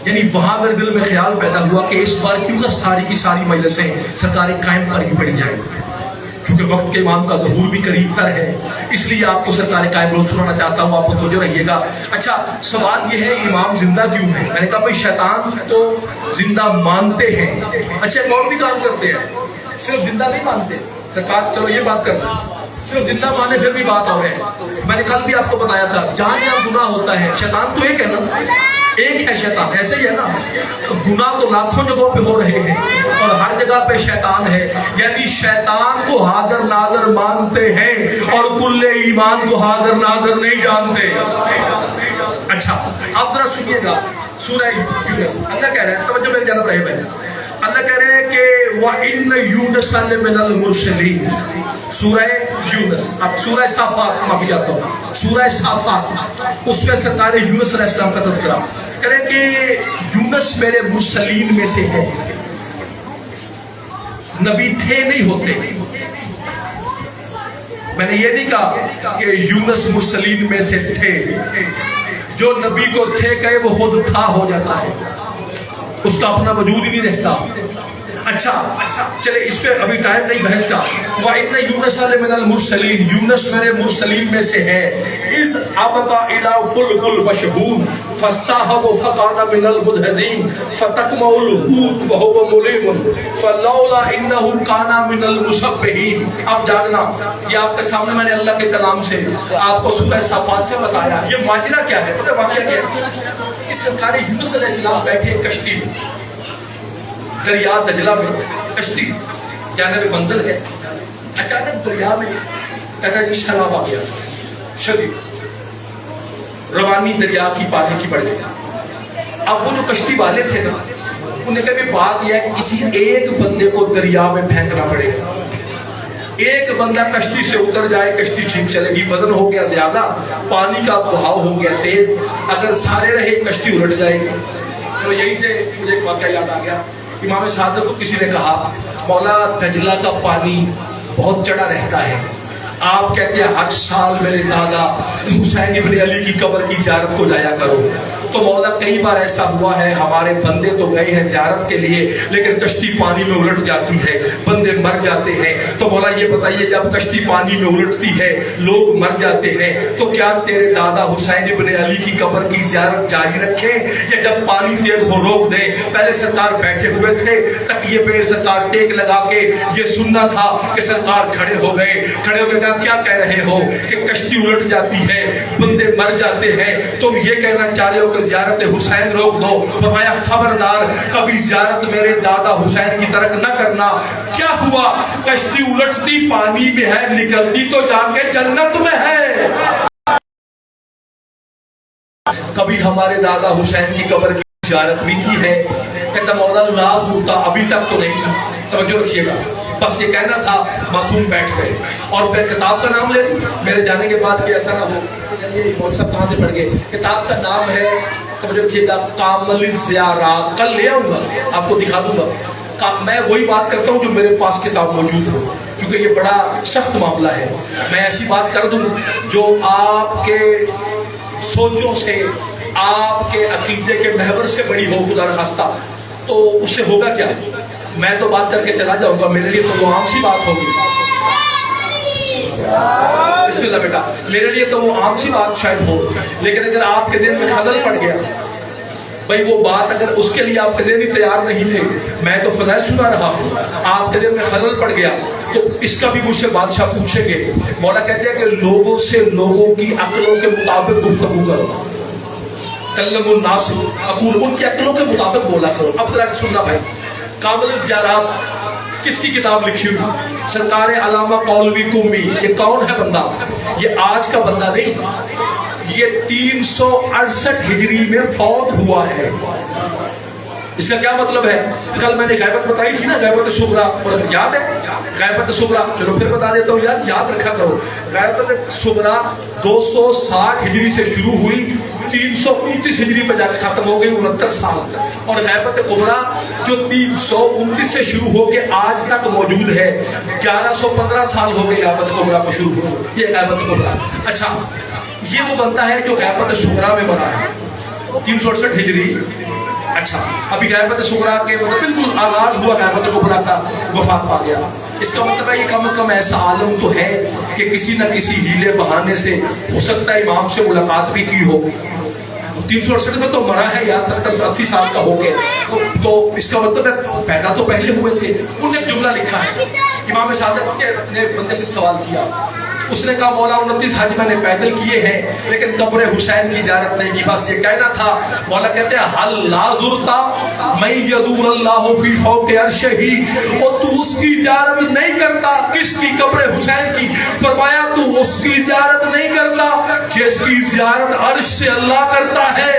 یعنی وہاں میرے دل میں خیال پیدا ہوا کہ اس بار کیوں نہ ساری کی ساری مجلسیں سرکار قائم پر ہی پڑی جائیں. چونکہ وقت کے امام کا ظہور بھی قریب تر ہے، اس لیے آپ کو سرکار قائم روز سنانا چاہتا ہوں. آپ کو توجہ رہیے گا. اچھا، سوال یہ ہے امام زندہ کیوں ہے؟ میں نے کہا بھائی شیطان تو زندہ مانتے ہیں. اچھا، ایک اور بھی کام کرتے ہیں، صرف زندہ نہیں مانتے. سرکار چلو یہ بات کرنا، صرف زندہ مانے پھر بھی بات اور ہے. میں نے کل بھی آپ کو بتایا تھا، جہاں جہاں گناہ ہوتا ہے شیطان تو ایک ہے نا، ایک ہے شیطان. ایسے ہی ہے نا، گناہ تو لاکھوں جگہوں پہ ہو رہے ہیں اور ہر جگہ پہ شیطان ہے. یعنی شیطان کو حاضر ناظر مانتے ہیں اور کل ایمان کو حاضر ناظر نہیں جانتے. اچھا، آپ ذرا سنیے گا سورہ یونس. اللہ کہہ رہے ہیں، توجہ میری جانب رہے بھائی. اللہ کہہ رہے ہیں کہ وَإِنَّ يُونَسَ لَمِنَ الْمُرْسَلِينَ. سورہ یونس، اب سورہ صافات معافی چاہتا ہوں، سورہ صافات، اس میں سرکار یونس علیہ السلام کا تذکرہ کریں کہ یونس میرے مرسلین میں سے ہے. نبی تھے نہیں ہوتے. میں نے یہ نہیں کہا کہ یونس مرسلین میں سے تھے. جو نبی کو تھے کہے وہ خود تھا ہو جاتا ہے، اس کا اپنا وجود ہی نہیں رہتا. اچھا چلے اس پہ ابھی ٹائم نہیں بحث کا. وَإِنَّ يُونَسَ لَمِنَ الْمُرْسَلِينَ. یونس میرے مرسلین میں سے ہے. اِذْ أَبَقَ إِلَىٰ فُلْكِ الْمَشْحُونِ فَالسَّاهَمُ فَكَانَ مِنَ الْمُدْحَضِينَ فَتَكْمَعُ الْحُوتُ وَهُوَ مُلِيمٌ فَلَوْلَا إِنَّهُ كَانَ مِنَ الْمُسَبِّحِينَ. اب جاننا، یہ آپ کے سامنے میں نے اللہ کے کلام سے آپ کو سورہ صافات سے بتایا. یہ ماجرا کیا ہے؟ پتہ واقعہ کیا ہے؟ کہ سرکار یونس علیہ السلام بیٹھے کشتی میں، دریا دجلہ میں کشتی جانب منزل ہے. اچانک دریا میں کہتا سیلاب آ گیا شدید، روانی دریا کی پانی کی بڑھ گئی. اب وہ جو کشتی والے تھے نا، انہوں نے کہا بات یہ ہے کہ کسی ایک بندے کو دریا میں پھینکنا پڑے گا. ایک بندہ کشتی سے اتر جائے، کشتی ٹھیک چلے گی. وزن ہو گیا زیادہ، پانی کا بہاؤ ہو گیا تیز، اگر سارے رہے کشتی الٹ جائے گی. تو یہی سے مجھے ایک واقعہ یاد آ گیا. امام صادق کو کسی نے کہا مولا دجلہ کا پانی بہت چڑھا رہتا ہے، آپ کہتے ہیں ہر سال میرے دادا حسین ابن علی کی قبر کی زیارت کو جایا کرو. تو مولا کئی بار ایسا ہوا ہے، ہمارے بندے تو گئے ہیں زیارت کے لیے لیکن کشتی پانی میں الٹ جاتی ہے، بندے مر جاتے ہیں. تو مولا یہ بتائیے جب کشتی پانی میں الٹتی ہے، لوگ مر جاتے ہیں، تو کیا تیرے دادا حسین ابن علی کی قبر کی زیارت جاری رکھیں یا جب پانی تیز ہو روک دیں؟ پہلے سرکار بیٹھے ہوئے تھے، تکیے پہ سرکار ٹیک لگا کے یہ سننا تھا کہ سرکار کھڑے ہو گئے. کھڑے ہو کے کہا کیا کہہ رہے ہو کہ کشتی الٹ جاتی ہے، بندے مر جاتے ہیں، تم یہ کہنا چاہ رہے ہو کہ زیارت حسین روک دو؟ فرمایا خبردار کبھی زیارت میرے دادا حسین کی ترک نہ کرنا. کیا ہوا؟ کشتی الٹتی پانی میں ہے، نکلتی تو جا کے جنت میں ہے. کبھی ہمارے دادا حسین کی قبر کی زیارت بھی کی ہے. کہتا مولا لاز ہوتا ابھی تک تو نہیں کی. توجہ رکھیے گا، بس یہ کہنا تھا. معصوم بیٹھ گئے اور پھر کتاب کا نام لے میرے جانے کے بعد کہ ایسا نہ ہو یہ مولوی صاحب کہاں سے پڑھ گئے. کتاب کا نام ہے، توجہ رکھیے گا، کامل زیارات. کل لے آؤں گا، آپ کو دکھا دوں گا. میں وہی بات کرتا ہوں جو میرے پاس کتاب موجود ہو، کیونکہ یہ بڑا سخت معاملہ ہے. میں ایسی بات کر دوں جو آپ کے سوچوں سے، آپ کے عقیدے کے محور سے بڑی ہو خدا نخواستہ، تو اس سے ہوگا کیا؟ میں تو بات کر کے چلا جاؤں گا، میرے لیے تو وہ عام سی بات ہوگی. بسم اللہ بیٹا، میرے لیے تو وہ عام سی بات شاید ہو، لیکن اگر آپ کے ذہن میں خلل پڑ گیا، بھئی وہ بات اگر اس کے لیے آپ کے ذہن تیار نہیں تھے، میں تو فضائل سنا رہا ہوں، آپ کے ذہن میں خلل پڑ گیا تو اس کا بھی مجھ سے بادشاہ پوچھیں گے. مولا کہتے ہیں کہ لوگوں سے لوگوں کی عقلوں کے مطابق گفتگو کرو. کلم الناس اقول، ان کی عقلوں کے مطابق بولا کرو. اب ذرا سننا بھائی، کامل زیارات کس کی کتاب لکھی ہوئی؟ سرکار علامہ قولوی قمی. یہ کون ہے بندہ؟ یہ آج کا بندہ نہیں، یہ 368 ہجری میں فوت ہوا ہے. اس کا کیا مطلب ہے؟ کل میں نے غیبت بتائی تھی نا، غیبت صغریٰ، اور یاد ہے غیبت صغریٰ؟ چلو پھر بتا دیتا ہوں یار، یاد رکھا کرو. غیبت صغریٰ 260 ہجری سے شروع ہوئی، 329 ہجری پہ جا کے ختم ہو گئی، 69 سال. اور غیبت کبریٰ جو 329 سے شروع ہو کے آج تک موجود ہے، 1115 سال ہو گئے غیبت کبریٰ کو شروع ہو. یہ غیبت کبریٰ. اچھا یہ وہ بنتا ہے جو غیبت صغریٰ میں بنا ہے 368 ہجری. اچھا ابھی غیبت صغریٰ کے مطلب بالکل آغاز ہوا غیبت کبریٰ کا، وفات پا گیا. اس کا مطلب ہے یہ کم از کم ایسا عالم تو ہے کہ کسی نہ کسی ہیلے بہانے سے ہو سکتا ہے امام سے ملاقات بھی کی ہو. 368 میں تو مرا ہے یار، 70-80 سال کا ہو گیا. تو اس کا مطلب ہے پیدا تو پہلے ہوئے تھے. انہوں نے ایک جملہ لکھا ہے، امام صادق کے اپنے بندے سے سوال کیا. اس نے کہا مولا 29 حج میں نے پیدل کیے ہیں لیکن قبر حسین کی زیارت نہیں کی، بس یہ کہنا تھا. مولا کہتے ہیں حل لا زرتا میں یزور اللہ فی فوق عرشہ، اور تو اس کی زیارت نہیں کرتا. کس کی؟ قبر حسین کی. فرمایا تو اس کی زیارت نہیں کرتا جس کی زیارت عرش سے اللہ کرتا ہے.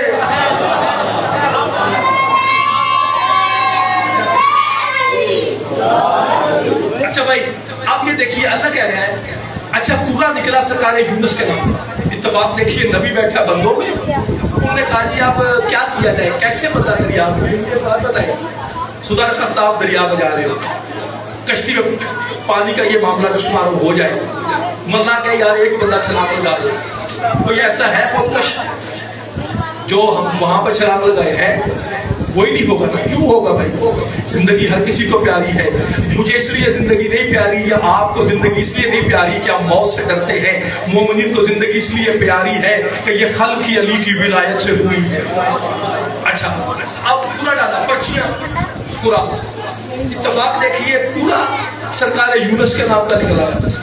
اچھا بھائی آپ یہ دیکھیے اللہ کہہ رہے ہیں. اچھا پورا نکلا سرکار یونس کے نام پر. اتفاق دیکھیے نبی بیٹھا بندوں میں، انہوں نے کہا جی اب کیا کیا جائے، کیسے بندہ دریا میں بتائیں. خدا نخواستہ آپ دریا میں جا رہے ہو، کشتی میں پانی کا یہ معاملہ جو شمار ہو جائے، مرنا کہ یار ایک بندہ چھلانگ لگا دے. کوئی ایسا ہے خودکش جو ہم وہاں پہ چھلانگ لگائے ہے؟ وہی نہیں ہوگا نا. کیوں ہوگا بھائی؟ زندگی ہر کسی کو پیاری ہے. مجھے اس لیے زندگی نہیں پیاری یا آپ کو زندگی اس لیے نہیں پیاری کہ ہم موت سے ڈرتے ہیں. مومنین کو زندگی اس لیے پیاری ہے کہ یہ خلق کی علی کی ولایت سے ہوئی ہے. اچھا اب پورا ڈالا پرچیاں پورا. اتفاق دیکھیے پورا سرکار یونس کے نام کا نکلا ہے.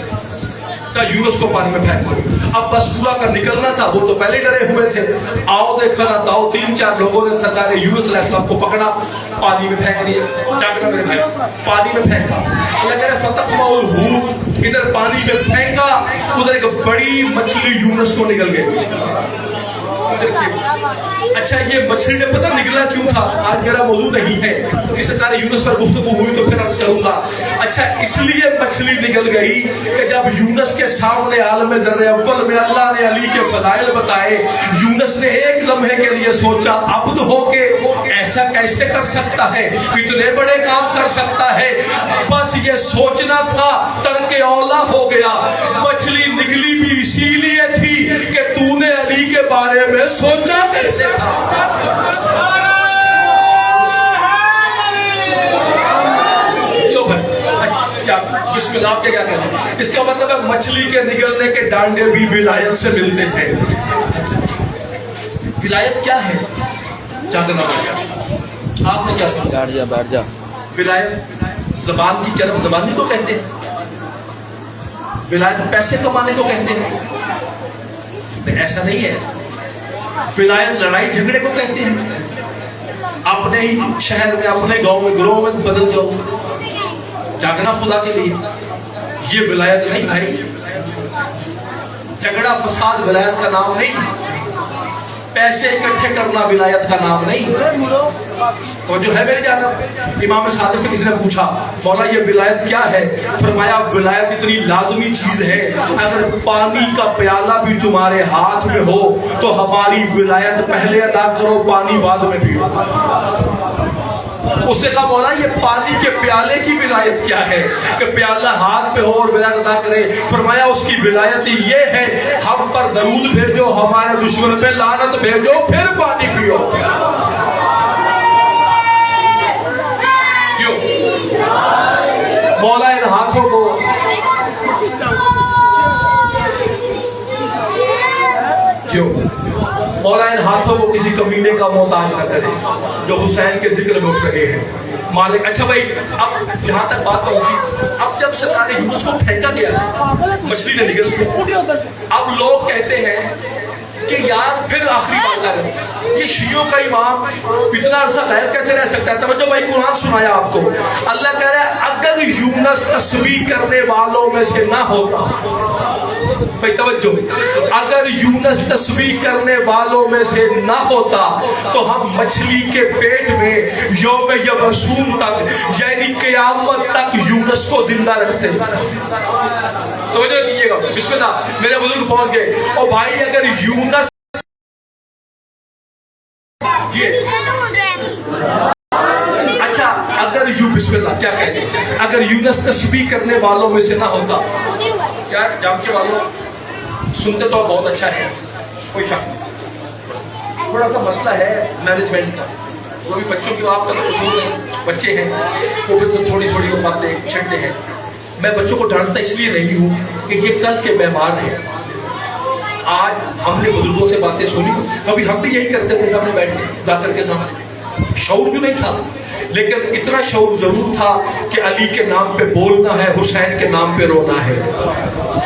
یونس کو پانی میں پھینک دو. اب بس پورا کا نکلنا تھا، وہ تو پہلے ڈرے ہوئے تھے. آؤ دیکھا نہ تاؤ 3-4 لوگوں نے سرکار یونس علیہ السلام کو پکڑا، پانی میں پھینک دیا. جاگنا میرے بھائی، پانی میں پھینکا. اللہ کہہ رہے فتقمہ الحوت، ادھر پانی میں پھینکا، ادھر ایک بڑی مچھلی یونس کو نکل گئی. اچھا یہ مچھلی نے پتہ نکلا کیوں تھا؟ آج میرا موضوع نہیں ہے، اس سرکار یونس پر گفتگو ہوئی تو پھر عرض کروں گا. اچھا اس لیے مچھلی نکل گئی کہ جب یونس کے سامنے عالم ذر اول میں اللہ نے علی کے فضائل بتائے، یونس نے ایک لمحے کے لیے سوچا عبد ہو کے ایسا کیسے کر سکتا ہے، اتنے بڑے کام کر سکتا ہے. بس یہ سوچنا تھا، ترک اولا ہو گیا. مچھلی نکلی بھی اسی لیے تھی کہ تو نے علی کے بارے میں سوچا کیسے تھا. بسم اللہ آپ کیا کہتے ہیں؟ اس کا مطلب ہے مچھلی کے نگلنے کے ڈانڈے بھی ولایت سے ملتے ہیں. ولایت کیا ہے؟ جاننا ہوگا. آپ نے کیا سمجھا؟ ولایت زبان کی چرب زبانی کو کہتے ہیں. ولایت پیسے کمانے کو کہتے ہیں. ایسا نہیں ہے. ولایت لڑائی جھگڑے کو کہتے ہیں. اپنے ہی شہر میں اپنے گاؤں میں گروہ میں بدل جاؤ، جاگنا خدا کے لیے. یہ ولایت نہیں بھائی. جھگڑا فساد ولایت کا نام نہیں. پیسے اکٹھے کرنا ولایت کا نام نہیں. تو جو ہے میری جانب امام صادق سے کسی نے پوچھا مولا یہ ولایت کیا ہے؟ فرمایا ولایت اتنی لازمی چیز ہے، اگر پانی کا پیالہ بھی تمہارے ہاتھ میں ہو تو ہماری ولایت پہلے ادا کرو، پانی بعد میں پیو. اس نے کہا مولا یہ پانی کے پیالے کی ولایت کیا ہے کہ پیالہ ہاتھ پہ ہو اور ولایت ادا کرے؟ فرمایا اس کی ولایت یہ ہے ہم پر درود بھیجو، ہمارے دشمن پہ لعنت بھیجو، پھر پانی پیو. کیوں؟ مولا ان ہاتھوں کو کیوں مولا ان ہاتھوں کو کسی کمینے کا محتاج نہ کرے جو حسین کے ذکر میں اٹھ رہے ہیں. مالک اچھا بھائی اب یہاں تک بات پہنچی. اب جب سرکار یونس کو پھینکا گیا، مچھلی نے نگل لیا. اب لوگ کہتے ہیں کہ یار پھر آخری بات کر رہے ہیں یہ شیعوں کا امام اتنا عرصہ غائب کیسے رہ سکتا ہے؟ توجہ بھائی قرآن سنایا آپ کو. اللہ کہہ رہا ہے اگر یونس تسبیح کرنے والوں میں سے نہ ہوتا بھائی توجہ, اگر یونس تسبیح کرنے والوں میں سے نہ ہوتا تو ہم مچھلی کے پیٹ میں یوم یبعثون تک یعنی قیامت تک یونس کو زندہ رکھتے. توجہ کیجیے گا, بسم اللہ, میرے بزرگ پہنچ گئے. اور بھائی اگر یونس اچھا اگر بسم اللہ کیا کہتے ہیں, اگر یونس تسبیح کرنے والوں میں سے نہ ہوتا, کیا جام کے والوں سنتے تو بہت اچھا ہے, کوئی شک نہیں, تھوڑا سا مسئلہ ہے مینجمنٹ کا, وہ بھی بچوں کی آپ کا تو اصول ہے, بچے ہیں وہ پھر تھوڑی تھوڑی وہ باتیں چھڑتے ہیں. میں بچوں کو ڈانٹتا اس لیے نہیں ہوں کہ یہ کل کے بیمار ہیں. آج ہم نے بزرگوں سے باتیں سنی, کبھی ہم بھی یہی کرتے تھے سامنے بیٹھ کے ذاکر کے سامنے, شعور جو نہیں تھا, لیکن اتنا شعور ضرور تھا کہ علی کے نام پہ بولنا ہے, حسین کے نام پہ رونا ہے.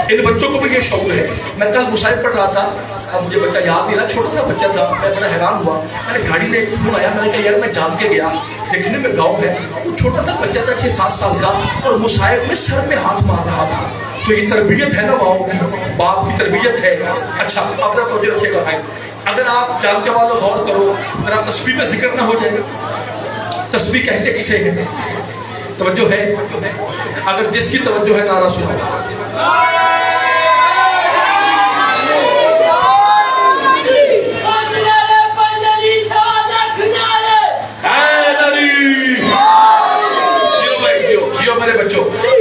ان بچوں کو بھی یہ شعور ہے. میں کل مصائب پڑھ رہا تھا, اب مجھے بچہ یاد نہیں رہا, چھوٹا سا بچہ تھا, میں بڑا حیران ہوا. میں نے گاڑی میں ایک فون آیا, میں نے کہا یار میں جان کے گیا, دیکھنے میں گاؤں ہے, وہ چھوٹا سا بچہ تھا 6-7 سال کا, اور مصائب میں سر پہ ہاتھ مار رہا تھا. تو یہ تربیت ہے نا ماؤں کی, باپ کی تربیت ہے. اچھا اب تک توجہ رکھیے گا بھائی, اگر آپ جان کے والوں غور کرو, اگر آپ تسبیح میں ذکر نہ ہو جائے, تسبیح کہتے کسے ہیں, توجہ ہے, اگر جس کی توجہ ہے نعرہ سنو.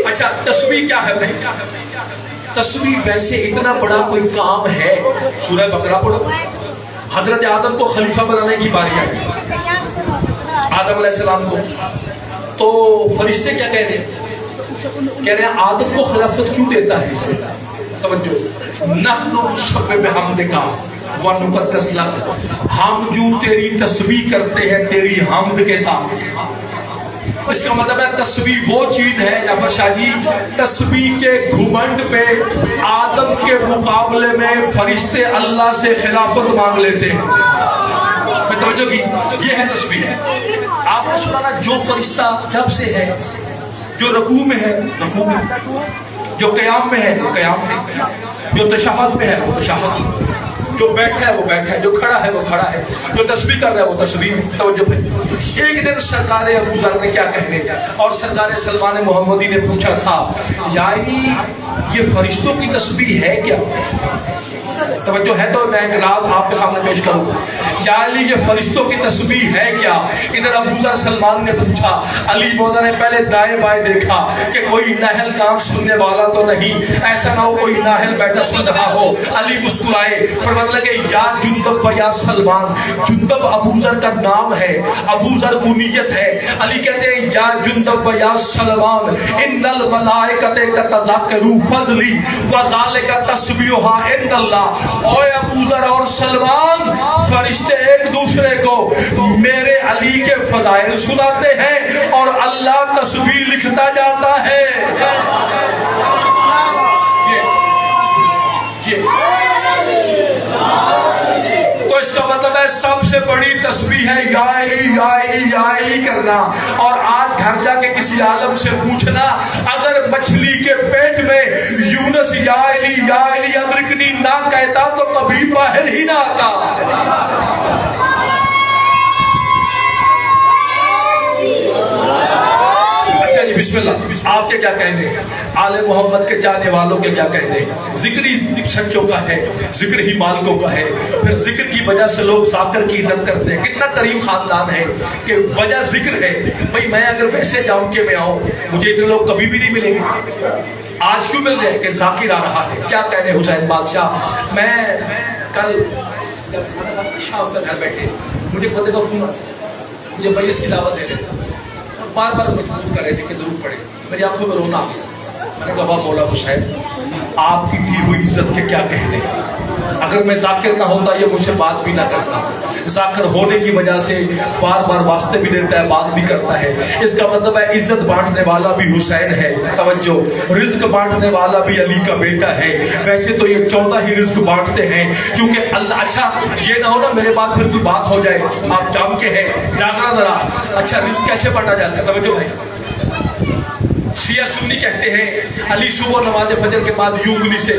اچھا تسبیح کیا ہے بھائی, تسبیح ویسے اتنا بڑا کوئی کام ہے, سورہ بقرہ پڑھو. حضرت آدم کو خلیفہ بنانے کی باری آئی, آدم علیہ السلام کو, تو فرشتے کیا کہہ رہے ہیں, کہہ رہے ہیں آدم کو خلافت کیوں دیتا ہے. توجہ, نحن نسبح بحمدک ونقدس لک, ہم جو تیری تسبیح کرتے ہیں تیری حمد کے ساتھ. اس کا مطلب ہے تسبیح وہ چیز ہے, جعفر شاہ جی, تسبیح کے گھمنڈ پہ آدم کے مقابلے میں فرشتے اللہ سے خلافت مانگ لیتے ہیں. میں توجہ کی, یہ ہے تسبیح. آپ نے سنا نا, جو فرشتہ جب سے ہے, جو رکوع میں ہے رکوع میں, جو قیام میں ہے وہ قیام میں, جو تشہد میں ہے وہ تشہد میں, جو بیٹھا ہے وہ بیٹھا ہے, جو کھڑا ہے وہ کھڑا ہے, جو تسبیح کر رہا ہے وہ تسبیح میں. توجہ پہ ایک دن سرکار ابو ذر نے کیا کہنے, اور سرکار سلمان محمدی نے پوچھا تھا, یعنی یہ فرشتوں کی تسبیح ہے کیا. توجہ ہے تو میں ایک راز آپ کے سامنے پیش کروں, یعنی یہ فرشتوں کی تسبیح ہے کیا. ادھر ابو ذر سلمان نے پوچھا, علی مولا نے پہلے دائیں بائیں دیکھا کہ کوئی ناہل کام سننے والا تو نہیں, ایسا نہ ہو کوئی ناہل بیٹھا سن رہا ہو. علی مسکرائے, فرمانے لگے یا جندب و یا سلمان. جندب ابو ذر کا نام ہے, ابو ذر کنیت ہے. علی کہتے ہیں یا جندب و یا سلمان, ان الملائکۃ تتذاکروا فضلی وذالک تسبیحها عند اللہ. اوے ابو ذر اور سلمان, فرشتے ایک دوسرے کو میرے علی کے فضائل سناتے ہیں اور اللہ تسبیح لکھتا جاتا ہے. تو اس کا مطلب ہے سب سے بڑی تسبیح ہے یا علی یا علی یا علی کرنا. اور آج گھر جا کے کسی عالم سے پوچھنا, اگر مچھلی کے پیٹ میں یونس یا علی ادرکنی نہ کہتا تو کبھی باہر ہی نہ آتا. اچھا جی بسم اللہ, آپ کے کیا کہنے, آل محمد کے چاہنے والوں کے کیا کہنے. ذکر ہی سچوں کا ہے, ذکر ہی مالکوں کا ہے. پھر ذکر کی وجہ سے لوگ ذاکر کی عزت کرتے ہیں. کتنا کریم خاندان ہے کہ وجہ ذکر ہے. بھئی میں اگر ویسے جام کے میں آؤں, مجھے اتنے لوگ کبھی بھی نہیں ملیں گے. آج کیوں مل رہے ہیں کہ ذاکر آ رہا ہے. کیا کہنے حسین بادشاہ, میں کل شام کا گھر بیٹھے, مجھے پتے کا فون, مجھے مجلس کی دعوت دے رہے تھے, بار بار مجبور کر رہے تھے کہ ضرور پڑھے. میری آنکھوں میں رونا آ گیا. میں نے کہا مولا حسین, آپ کی دی ہوئی عزت کے کیا کہنے. اگر میں ذاکر نہ ہوتا یہ مجھ سے بات بھی نہ کرتا. ذاکر ہونے کی وجہ سے بار بار واسطے بھی دیتا ہے, بات بھی کرتا ہے. اس کا مطلب ہے عزت بانٹنے والا بھی حسین ہے. توجہ, رزق بانٹنے والا بھی علی کا بیٹا ہے. ویسے تو یہ 14 ہی رزق بانٹتے ہیں کیونکہ اللہ. اچھا یہ نہ ہو نا میرے بعد پھر کوئی بات ہو جائے, آپ جام کے ہیں, جاگنا ذرا. اچھا رزق کیسے بانٹا جاتا ہے, توجہ بھائی. شیعہ سنی کہتے ہیں علی صبح نماز فجر کے بعد یوں انگلی سے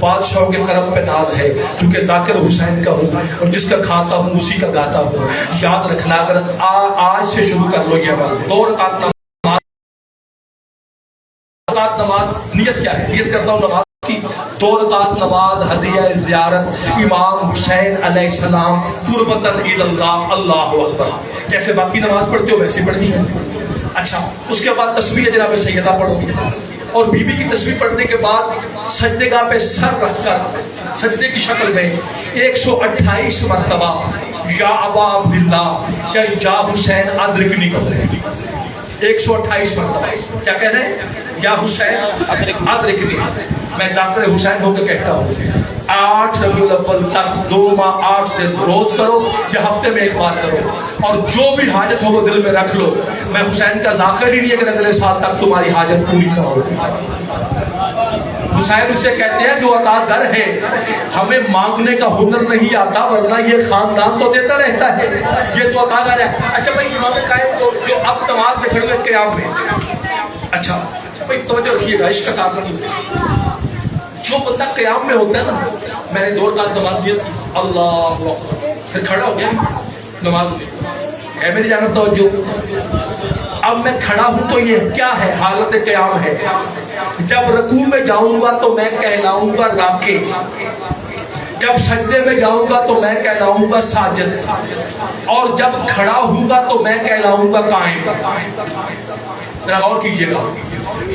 بادشاہوں کے کرم پہ ناز ہے، چونکہ ذاکر حسین کا ہوں اور جس کا کھاتا ہوں اسی کا گاتا ہوں. یاد رکھنا اگر آج سے شروع کر لو یہ عمل. 2 رکعت نماز نیت کیا ہے؟ نیت کرتا ہوں نماز کی 2 رکعت نماز ہدیہ زیارت امام حسین علیہ السلام قربتاً الی اللہ. اللہ اکبر. کیسے باقی نماز پڑھتے ہو ویسے پڑھنی ہے. اچھا اس کے بعد تسبیح جناب سیدہ پڑھو اور بی بی کی تسبیح پڑھنے کے بعد سجدے گاہ پہ سر رکھ کر سجدے کی شکل میں 128 مرتبہ یا ابا عبداللہ یا حسین ادرکنی کہو. 128 مرتبہ کیا کہہ رہے ہیں؟ یا حسین ادرکنی. میں ذاکر حسین ہو کے کہتا ہوں 8 ربیع الاول تک 2 ماہ 8 دن روز کرو یا ہفتے میں 1 بار کرو اور جو بھی حاجت ہو وہ دل میں رکھ لو. میں حسین کا ذاکر ہی نہیں اگر اگلے سال تک تمہاری حاجت پوری نہ ہو. حسین اسے کہتے ہیں جو عطا در ہے، ہمیں مانگنے کا ہنر نہیں آتا ورنہ یہ خاندان تو دیتا رہتا ہے، یہ تو عطا در ہے. اچھا بھائی امام قائم کو جو اب نماز میں کھڑے ہوئے قیام میں، اچھا بھائی توجہ رکھیے گا، عشق کا کام نہیں. جو بندہ قیام میں ہوتا ہے نا، میں نے 2 رکعت نماز دی اللہ اکبر پھر کھڑا ہو گیا نماز ہے میری جانب توجہ. اب میں کھڑا ہوں تو یہ کیا ہے؟ حالت قیام ہے. جب رکوع میں جاؤں گا تو میں کہلاؤں گا راکع، جب سجدے میں جاؤں گا تو میں کہلاؤں گا ساجد، اور جب کھڑا ہوں گا تو میں کہلاؤں گا قائم. ذرا غور کیجئے گا،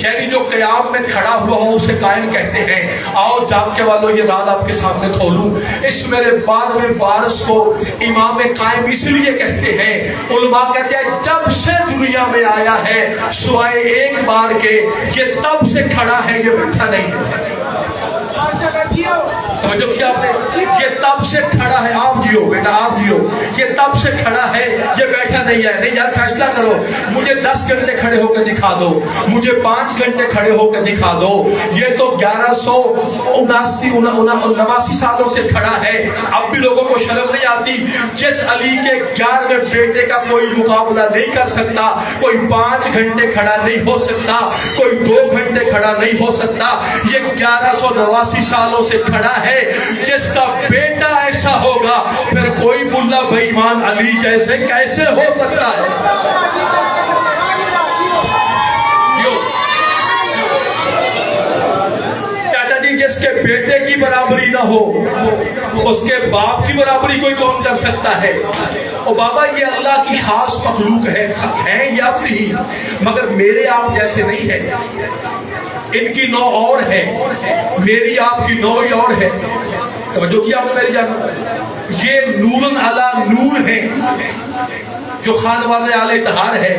یعنی جو قیام میں کھڑا ہوا ہو اسے قائم کہتے ہیں. آؤ جاگنے والوں یہ رات آپ کے سامنے کھولوں، اس میرے 12ویں وارث کو امام قائم اس لیے کہتے ہیں. علماء کہتے ہیں جب سے دنیا میں آیا ہے سوائے 1 بار کے یہ تب سے کھڑا ہے، یہ بیٹھا نہیں ہے. توجہ کیا آپ نے؟ یہ تب سے کھڑا ہے. آپ جیو بیٹا آپ جیو. یہ تب سے کھڑا ہے، یہ بیٹھا نہیں ہے. نہیں یار فیصلہ کرو، مجھے 10 گھنٹے کھڑے ہو کے دکھا دو، مجھے 5 گھنٹے کھڑے ہو کے دکھا دو. یہ تو 1179 سالوں سے کھڑا ہے. اب بھی لوگوں کو شرم نہیں آتی. جس علی کے 11ویں بیٹے کا کوئی مقابلہ نہیں کر سکتا، کوئی 5 گھنٹے کھڑا نہیں ہو سکتا، کوئی 2 گھنٹے کھڑا نہیں ہو سکتا. یہ 1189 سالوں سے کھڑا ہے. جس کا بیٹا ایسا ہوگا پھر کوئی ملا بے ایمان علی جیسے کیسے ہو سکتا ہے؟ چاچا جی جس کے بیٹے کی برابری نہ ہو اس کے باپ کی برابری کوئی کون کر سکتا ہے؟ اور بابا یہ اللہ کی خاص مخلوق ہے، ہیں یہ اپنی، مگر میرے آپ جیسے نہیں ہے. ان کی نوع اور ہے، میری آپ کی نوع اور ہے. توجہ کیا آپ نے میری جان؟ یہ نورن علی نور ہے جو خانواد آل اطہار ہے.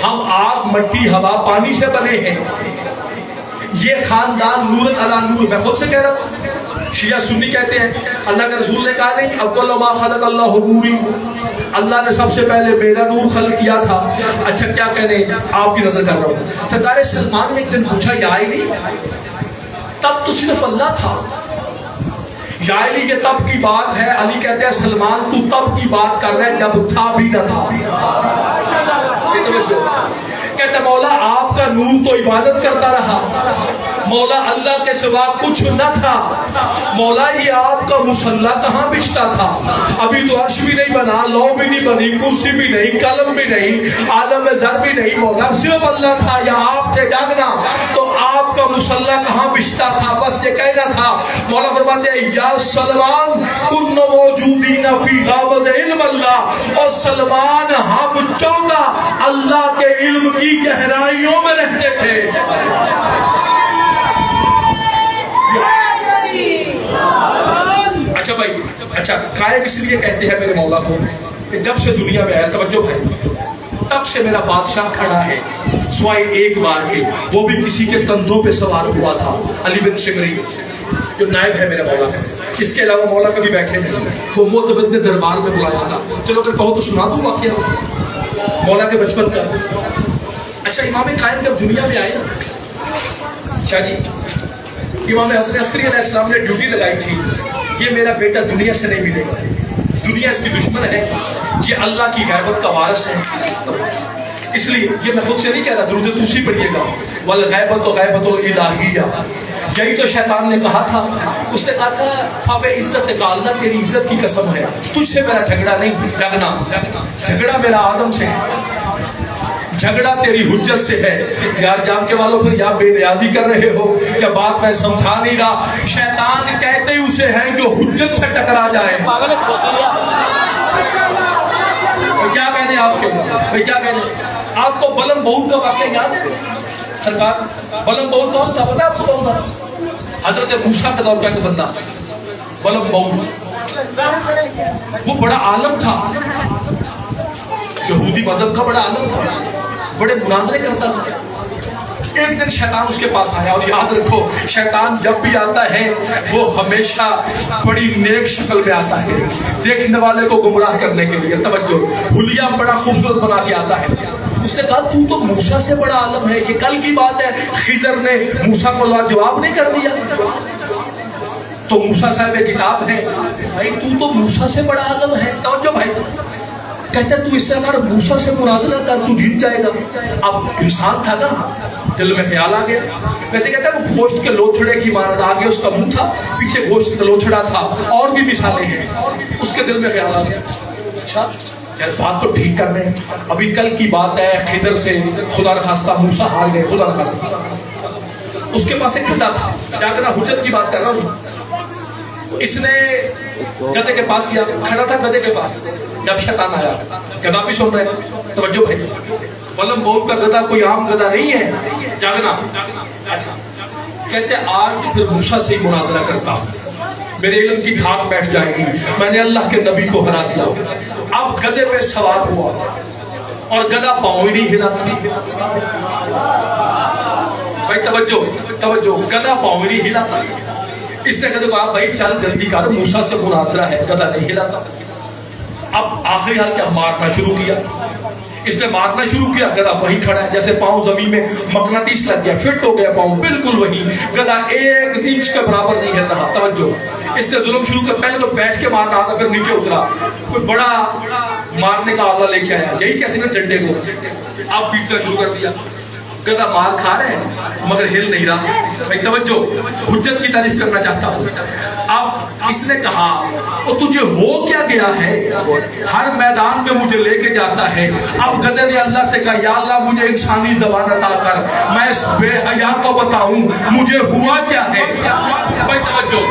ہم آگ مٹی ہوا پانی سے بنے ہیں. یہ خاندان نورن علی نور. میں خود سے کہہ رہا ہوں، شیعہ سنی کہتے ہیں اللہ کے رسول نے کہا نہیں اول ما خلق اللہ نوری، اللہ نے سب سے پہلے میرا نور خلق کیا تھا. اچھا کیا کہنے آپ کی نظر کر رہا ہوں. سرکار سلمان نے ایک دن پوچھا یا علی تب تو صرف اللہ تھا، یا علی یہ تب کی بات ہے. علی کہتے ہیں سلمان تو تب کی بات کر رہے جب تھا بھی نہ تھا. کہتے مولا آپ کا نور تو عبادت کرتا رہا، مولا اللہ کے سوا کچھ نہ تھا. مولا یہ آپ کا مصلی کہاں بچتا تھا؟ ابھی تو عرش بھی نہیں بنا، لو بھی نہیں بنی، کرسی بھی نہیں، قلم بھی نہیں، عالم ذر بھی نہیں. مولا صرف اللہ تھا یا آپ تھے جاگنا، تو آپ کا مصلی کہاں بچتا تھا؟ بس یہ کہنا تھا. مولا فرماتے ہیں یا سلمان کن موجودین فی غابض علم اللہ، اور سلمان ہم 14 اللہ کے علم کی گہرائیوں میں رہتے تھے. اچھا بھائی، اچھا قائم اس لیے کہتے ہیں میرے مولا کو کہ جب سے دنیا میں آیا، توجہ بھائی، تب سے میرا بادشاہ کھڑا ہے سوائے 1 بار کے، وہ بھی کسی کے کندھوں پہ سوار ہوا تھا. علی بن شمری جو نائب ہے میرے مولا کا، اس کے علاوہ مولا کبھی بیٹھے نہیں. وہ معتمد نے دربار میں بلایا تھا. چلو اگر کہو تو سنا دوں واقعہ مولا کے بچپن کا. اچھا امام قائم جب دنیا میں آئے نا شاہ جی، امام حسن عسکری علیہ السلام نے ڈیوٹی لگائی تھی یہ میرا بیٹا دنیا سے نہیں ملے گا، دنیا اس کی دشمن ہے، یہ اللہ کی غیبت کا وارث ہے. اس لیے یہ میں خود سے نہیں کہہ رہا، درود توسی پڑھیے گا، والغیبت غیبت الالہیہ، یہی تو شیطان نے کہا تھا. اس نے کہا تھا فاب عزت کا اللہ تیری عزت کی قسم ہے تجھ سے میرا جھگڑا نہیں لگنا, جھگڑا میرا آدم سے ہے, جھگڑا تیری حجت سے ہے. یار جان کے والوں پر یہاں بے نیازی کر رہے ہو کیا بات میں سمجھا نہیں رہا. شیطان کہتے ہی اسے ہیں جو حجت سے ٹکرا جائے. کیا کہنے آپ کے کیا کہنے آپ کو بلم بہور کا واقعہ یاد ہے سرکار؟ بلم بہور کون تھا پتا ہے آپ کو کون تھا؟ حضرت موسیٰ کا دور کا ایک بندہ بلم بہور, وہ بڑا عالم تھا, یہودی مذہب کا بڑا عالم تھا, بڑے مناظرے کرتا تھا. ایک دن شیطان اس کے پاس آیا, اور یاد رکھو شیطان جب بھی آتا ہے وہ ہمیشہ بڑی نیک شکل میں آتا ہے, دیکھنے والے کو گمراہ کرنے کے لیے. توجہ, حلیہ بڑا خوبصورت بنا کے آتا ہے. اس نے کہا تو موسیٰ سے بڑا عالم ہے, یہ کل کی بات ہے خضر نے موسیٰ کو لاجواب نہیں کر دیا, تو موسیٰ صاحب کتاب ہے بھائی, تو موسیٰ سے بڑا عالم ہے. توجہ بھائی, کہتا ہے تو اس سے اگر موسیٰ سے مناظرہ کر تو جیت جائے گا. اب انسان تھا نا, دل میں خیال آ گیا. ویسے کہتا ہے وہ گوشت کے لوتھڑے کی مانند آگے اس کا منہ تھا, پیچھے گوشت کا لوتھڑا تھا, اور بھی مثالیں ہیں. اس کے دل میں خیال آ گیا اچھا یار بات تو ٹھیک کر رہے ہیں, ابھی کل کی بات ہے خضر سے خدا نخواستہ موسیٰ ہار گئے, خدا نخواستہ. اس کے پاس ایک گدھا تھا, کیا کرنا حجت کی بات کر رہا ہوں. اس نے گدھے کے پاس کیا, کھڑا تھا گدھے کے پاس, جب شیطان آیا گدھا بھی سن رہے. توجہ بھائی, بلم بہور کا گدھا کوئی عام گدھا نہیں ہے, جاگنا. اچھا کہتے آج پھر موسیٰ سے ہی مناظرہ کرتا ہوں, میرے علم کی دھاک بیٹھ جائے گی, میں نے اللہ کے نبی کو ہرا دیا. اب گدھے پہ سوار ہوا اور گدھا پاؤں ہی نہیں ہلاتا. بھائی توجہ توجہ, گدھا پاؤں ہی نہیں ہلاتا. اس نے گدھے کہا بھائی چل جلدی کر, موسیٰ سے مناظرہ ہے. گدھا نہیں ہلاتا. اب آخری حال کیا, مارنا شروع کیا. اس نے مارنا شروع کیا, گدھا وہیں کھڑا ہے, جیسے پاؤں زمین میں مغناطیس لگ گیا, فٹ ہو گیا پاؤں بالکل وہیں. گدھا ایک انچ کے برابر نہیں ہل رہا. توجہ, اس نے ظلم شروع کر, پہلے تو بیٹھ کے مار رہا تھا, پھر نیچے اترا, کوئی بڑا مارنے کا آلہ لے کے آیا, یہی کیسے نا ڈنڈے کو اب پیٹنا شروع کر دیا. گدھا مار کھا رہے ہیں مگر ہل نہیں رہا. بھائی توجہ, حجت کی تعریف کرنا چاہتا ہوں. اب اس نے کہا وہ تجھے ہو کیا گیا ہے, ہر میدان میں مجھے لے کے جاتا ہے. اب گدھے نے اللہ سے کہا یا اللہ مجھے انسانی زبان عطا کر, میں اس بے حیا کو بتاؤں مجھے ہوا کیا ہے. بھائی توجہ,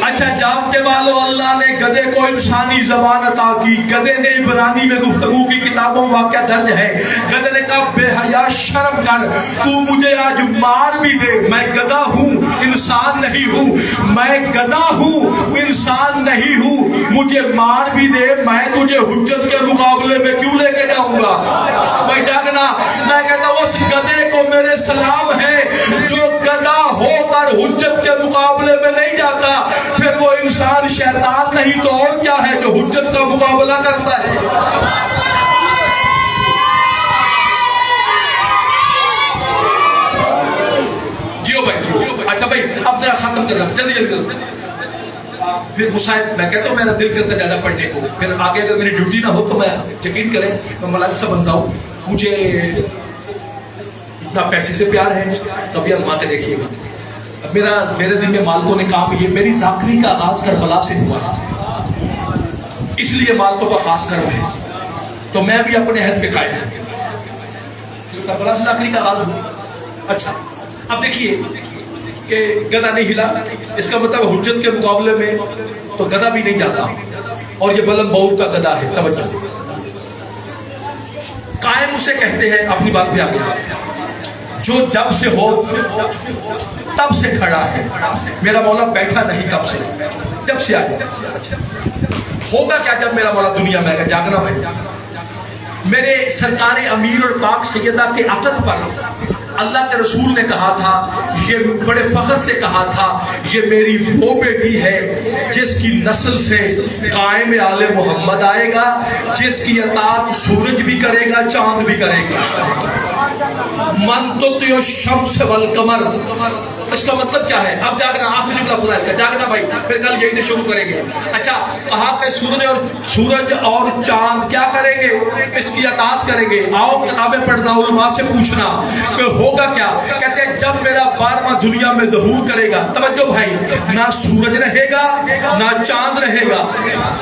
اچھا جانتے والو اللہ نے گدھے کو انسانی زبان عطا کی. گدھے نے عبرانی میں گفتگو کی کتابوں میں واقعہ درج ہے. گدھے نے کہا بے حیا شرم کر, تو مجھے آج مار بھی دے, میں گدھا ہوں انسان نہیں ہوں, میں گدھا ہوں انسان نہیں ہوں, مجھے مار بھی دے, میں تجھے حجت کے مقابلے میں کیوں لے کے جاؤں گا. بھائی جاگنا, میں کہتا ہوں اس گدھے کو میرے سلام ہے جو گدھا ہو کر حجت کے مقابلے میں نہیں جاتا. پھر وہ انسان شیطان نہیں تو اور کیا ہے جو حجت کا مقابلہ کرتا ہے. جیو بھائی جیو. اچھا بھائی اب ذرا ختم کرنا جلدی جلدی. پھر مصاحب میں کہتا ہوں میرا دل کرتا زیادہ پڑھنے کو, پھر آگے اگر میری ڈیوٹی نہ ہو تو میں یقین کریں میں ملائک سے بندہ ہوں, مجھے اتنا پیسے سے پیار ہے, کبھی آزما کے دیکھیے گا. میرے دل میں مالکوں نے کہا یہ میری ذاکری کا آغاز کربلا سے ہوا, اس لیے مالکوں کا خاص کرم ہے, تو میں بھی اپنے عہد پہ قائم ہوں. کربلا سے ذاکری کا آغاز ہوا. اچھا اب دیکھیے کہ گدھا نہیں ہلا, اس کا مطلب حجت کے مقابلے میں تو گدھا بھی نہیں جاتا, اور یہ بلم بہور کا گدھا ہے. توجہ, قائم اسے کہتے ہیں, اپنی بات پہ آ گیا, جو جب سے ہو تب سے کھڑا ہے. میرا مولا بیٹھا نہیں تب سے, جب سے آیا. ہوگا کیا جب میرا مولا دنیا میں آئے گا. جاگنا بھائی, میرے سرکار امیر اور پاک سیدہ کے عقد پر اللہ کے رسول نے کہا تھا, یہ بڑے فخر سے کہا تھا, یہ میری وہ بیٹی ہے جس کی نسل سے قائم آل محمد آئے گا, جس کی اطاعت سورج بھی کرے گا چاند بھی کرے گا. من تطیع الشمس والقمر، اس کا مطلب کیا ہے؟ اب جاگنا، آخری جملہ خدا کا جاگنا بھائی، پھر کل یہی سے شروع کریں گے۔ اچھا کہا کہ سورج اور چاند کیا کریں گے؟ اس کی اطاعت کریں گے۔ آؤ کتابیں پڑھنا، علماء سے پوچھنا کہ ہوگا کیا؟ کہتے ہیں جب میرا 12واں دنیا میں ظہور کرے گا، توجہ بھائی، نہ سورج رہے گا نہ چاند رہے گا۔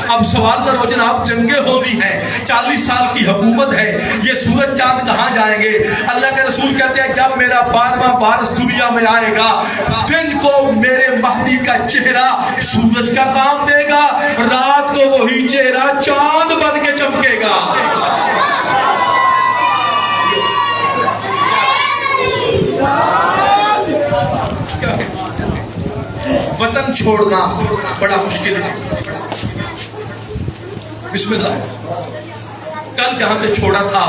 اب سوال کرو جناب، جنگیں ہونی ہیں، 40 سال کی حکومت ہے، یہ سورج چاند کہاں جائیں گے؟ اللہ کے رسول کہتے ہیں جب میرا 12واں وارث دنیا میں آئے گا، دن کو میرے مہدی کا چہرہ سورج کا کام دے گا، رات کو وہی چہرہ چاند بن کے چمکے گا۔ وطن چھوڑنا بڑا مشکل ہے۔ بسم اللہ، کل جہاں سے چھوڑا تھا